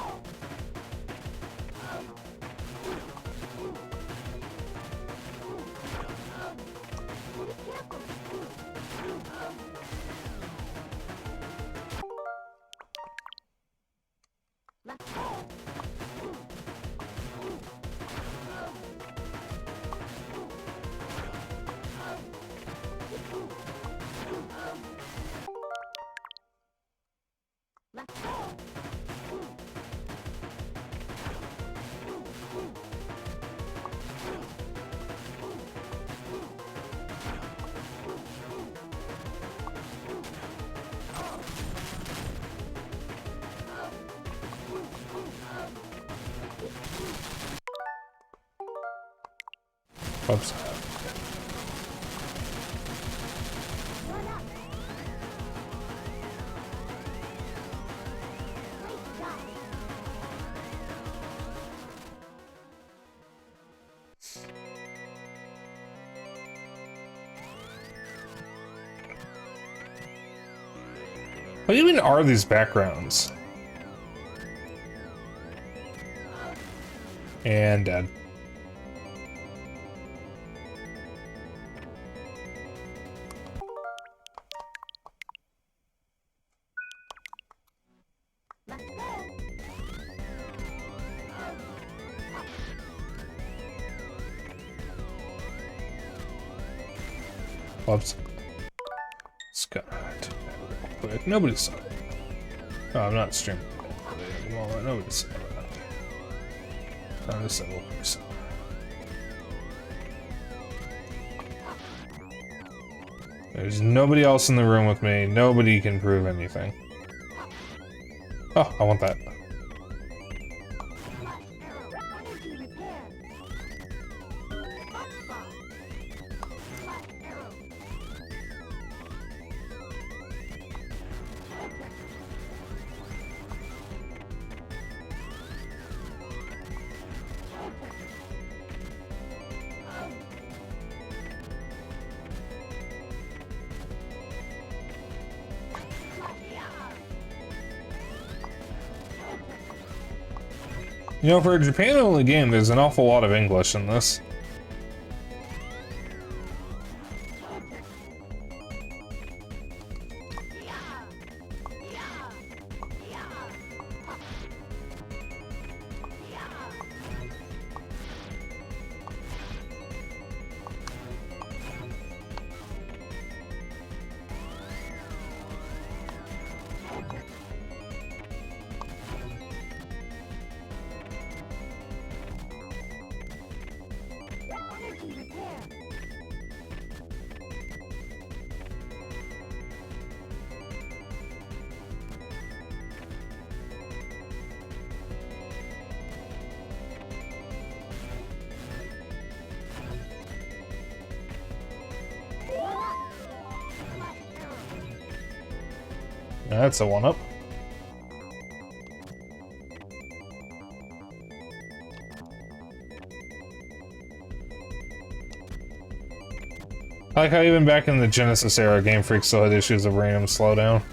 Oops. What even are these backgrounds? And dead. Whoops. Scott. Quick. Nobody saw it. Oh, I'm not streaming. Well, nobody saw that. I'm just a little person. There's nobody else in the room with me. Nobody can prove anything. Oh, I want that. You know, for a Japan-only game, there's an awful lot of English in this. That's a one-up. I like how even back in the Genesis era, Game Freak still had issues of random slowdown.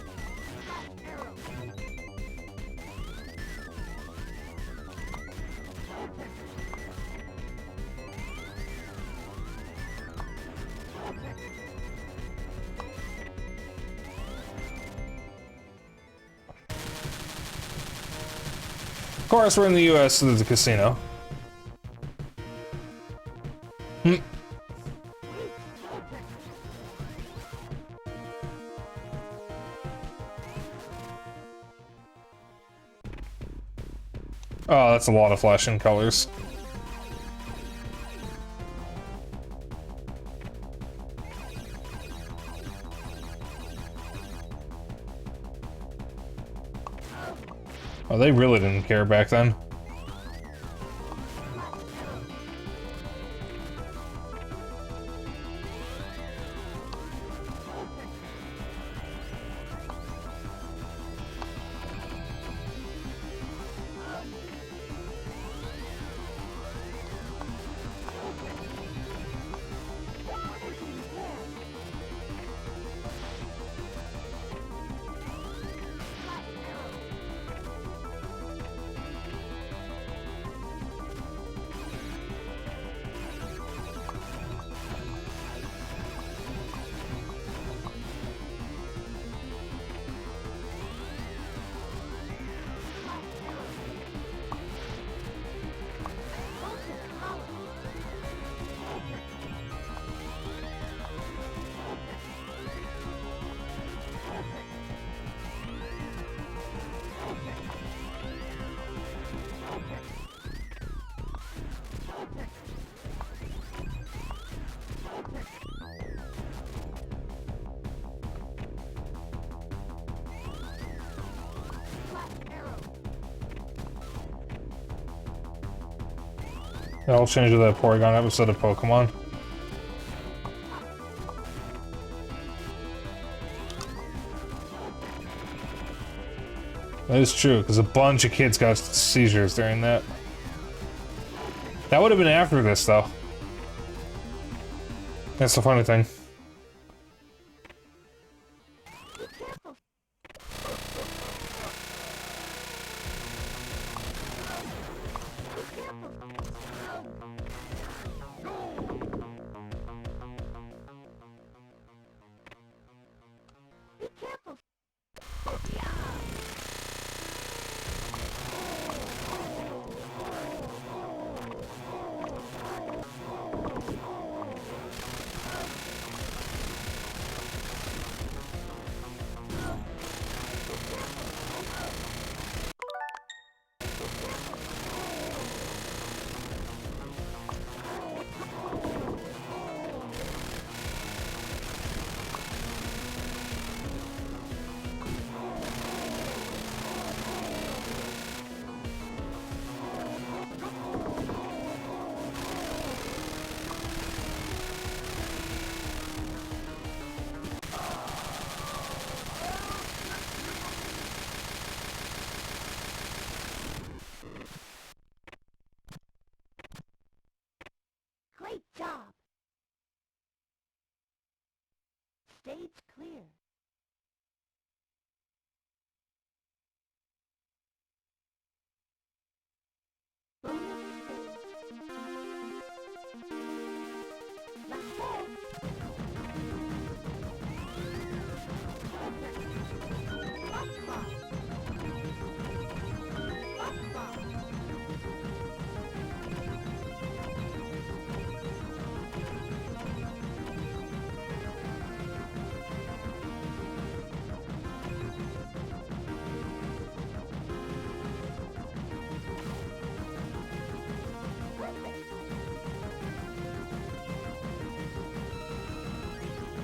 Of course, we're in the US, so there's a casino. Oh, that's a lot of flashing colors. Oh, they really didn't care back then. I'll change to that Porygon episode of Pokemon. That is true, because a bunch of kids got seizures during that. That would have been after this, though. That's the funny thing. Great job. Stage clear. Bonus stage. Let's go.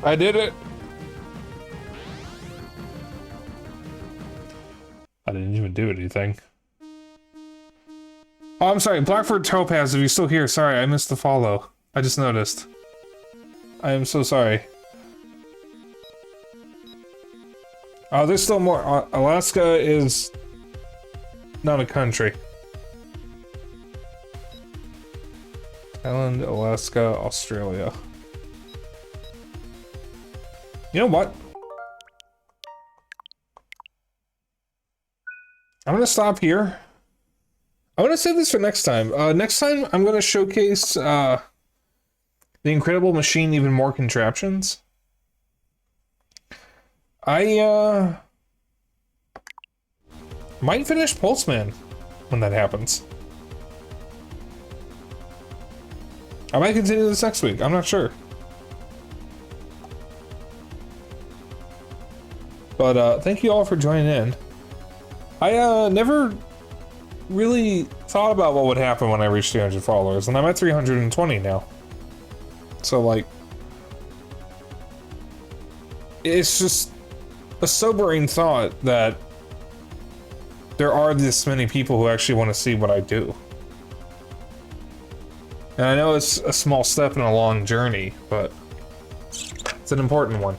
I did it! I didn't even do anything. Oh, I'm sorry, Blackford Topaz, if you're still here, sorry, I missed the follow. I just noticed. I am so sorry. Oh, there's still more. Alaska is not a country. Thailand, Alaska, Australia. You know what? I'm gonna stop here. I'm gonna save this for next time. Next time, I'm gonna showcase the Incredible Machine Even More Contraptions. I might finish Pulseman when that happens. I might continue this next week. I'm not sure. But thank you all for joining in. I never really thought about what would happen when I reached 300 followers, and I'm at 320 now. So like, it's just a sobering thought that there are this many people who actually want to see what I do. And I know it's a small step in a long journey, but it's an important one.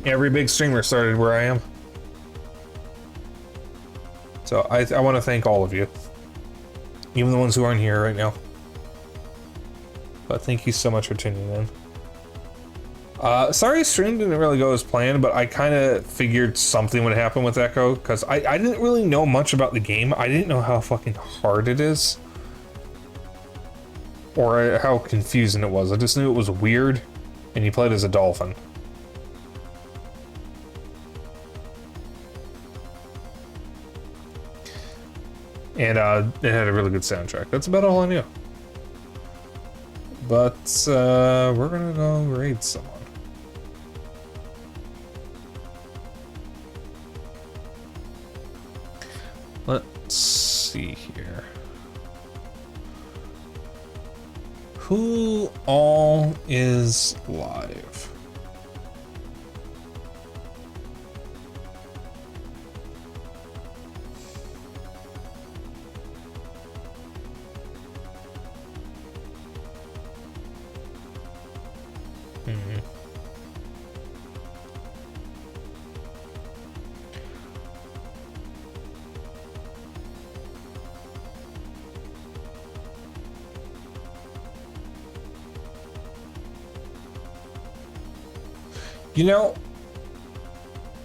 Every big streamer started where I am. So I want to thank all of you. Even the ones who aren't here right now. But thank you so much for tuning in. Sorry stream didn't really go as planned, but I kind of figured something would happen with Echo, because I didn't really know much about the game. I didn't know how fucking hard it is. Or how confusing it was. I just knew it was weird, and you played as a dolphin. And it had a really good soundtrack. That's about all I knew. But we're gonna go raid someone. Let's see here. Who all is live? You know,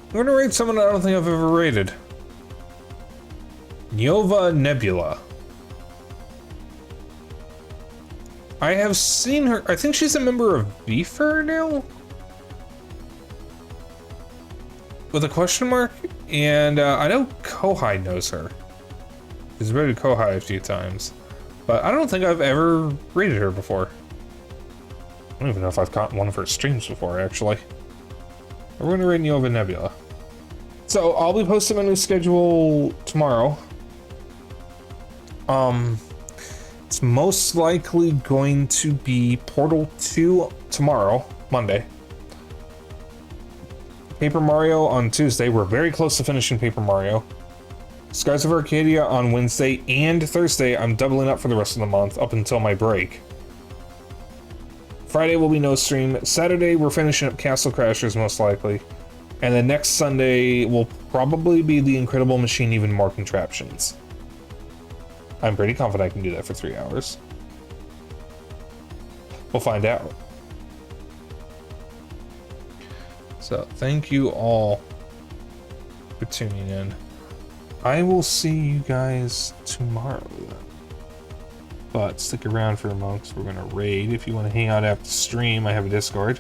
I'm gonna rate someone I don't think I've ever rated. Nova Nebula. I have seen her. I think she's a member of Beefer now? With a question mark? And I know Kohai knows her. He's rated Kohai a few times. But I don't think I've ever rated her before. I don't even know if I've caught one of her streams before, actually. We're gonna rate Nova Nebula. So I'll be posting my new schedule tomorrow. It's most likely going to be Portal 2 tomorrow, Monday. Paper Mario on Tuesday. We're very close to finishing Paper Mario. Skies of Arcadia on Wednesday and Thursday. I'm doubling up for the rest of the month up until my break. Friday will be no stream. Saturday we're finishing up Castle Crashers most likely. And then next Sunday will probably be The Incredible Machine Even More Contraptions. I'm pretty confident I can do that for 3 hours. We'll find out. So, thank you all for tuning in. I will see you guys tomorrow. But stick around for a moment because we're going to raid. If you want to hang out after stream, I have a Discord.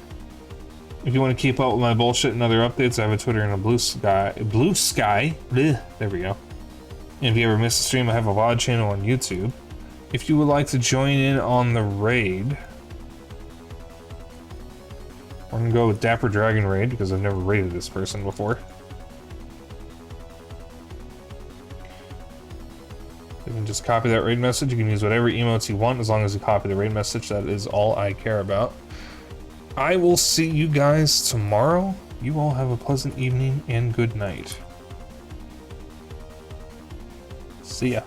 If you want to keep up with my bullshit and other updates, I have a Twitter and a Blue Sky. Bleh, there we go. And if you ever miss a stream, I have a VOD channel on YouTube. If you would like to join in on the raid, we're gonna go with Dapper Dragon Raid because I've never raided this person before. You can just copy that raid message. You can use whatever emotes you want as long as you copy the raid message. That is all I care about. I will see you guys tomorrow. You all have a pleasant evening and good night. See ya.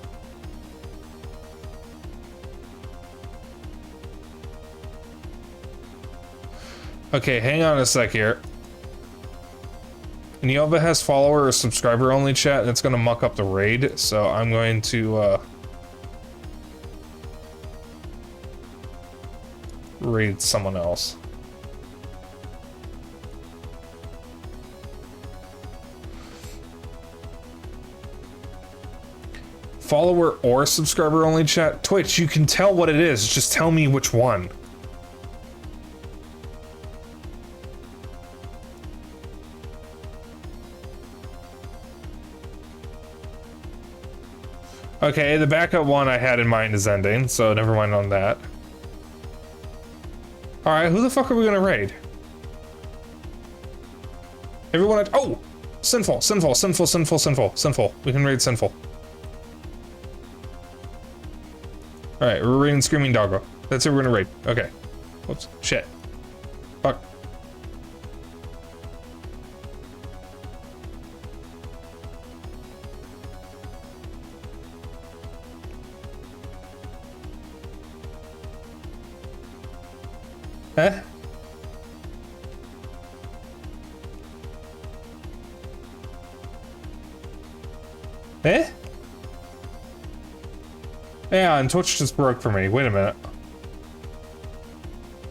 Okay, hang on a sec here. Nova has follower or subscriber only chat and it's gonna muck up the raid, so I'm going to raid someone else. Follower or subscriber only chat? Twitch, you can tell what it is, just tell me which one. Okay, the backup one I had in mind is ending, so never mind on that. Alright, who the fuck are we gonna raid? Everyone at— oh! Sinful, Sinful, Sinful, Sinful, Sinful, Sinful. We can raid Sinful. Alright, we're raiding Screaming Doggo. That's who we're gonna raid. Okay. Whoops. Shit. Fuck. Huh? Eh? Yeah, and Twitch just broke for me. Wait a minute.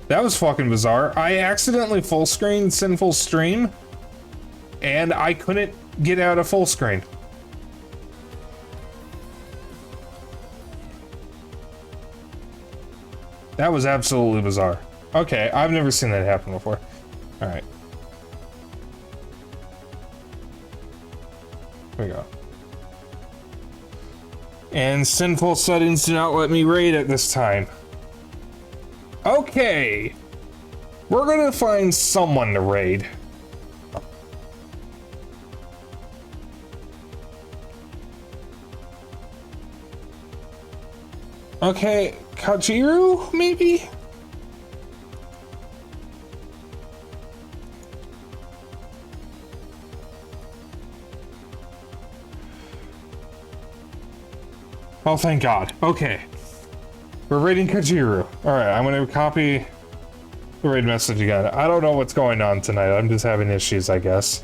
That was fucking bizarre. I accidentally full screened Sinful stream, and I couldn't get out of full screen. That was absolutely bizarre. Okay, I've never seen that happen before. Alright. Here we go. And Sinful settings do not let me raid at this time. Okay. We're gonna find someone to raid. Okay, Kajiru, maybe? Oh, thank God. Okay. We're raiding Kajiru. Alright, I'm gonna copy Great message again. I don't know what's going on tonight. I'm just having issues, I guess.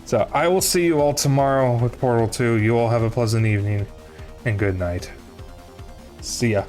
So, I will see you all tomorrow with Portal 2. You all have a pleasant evening and good night. See ya.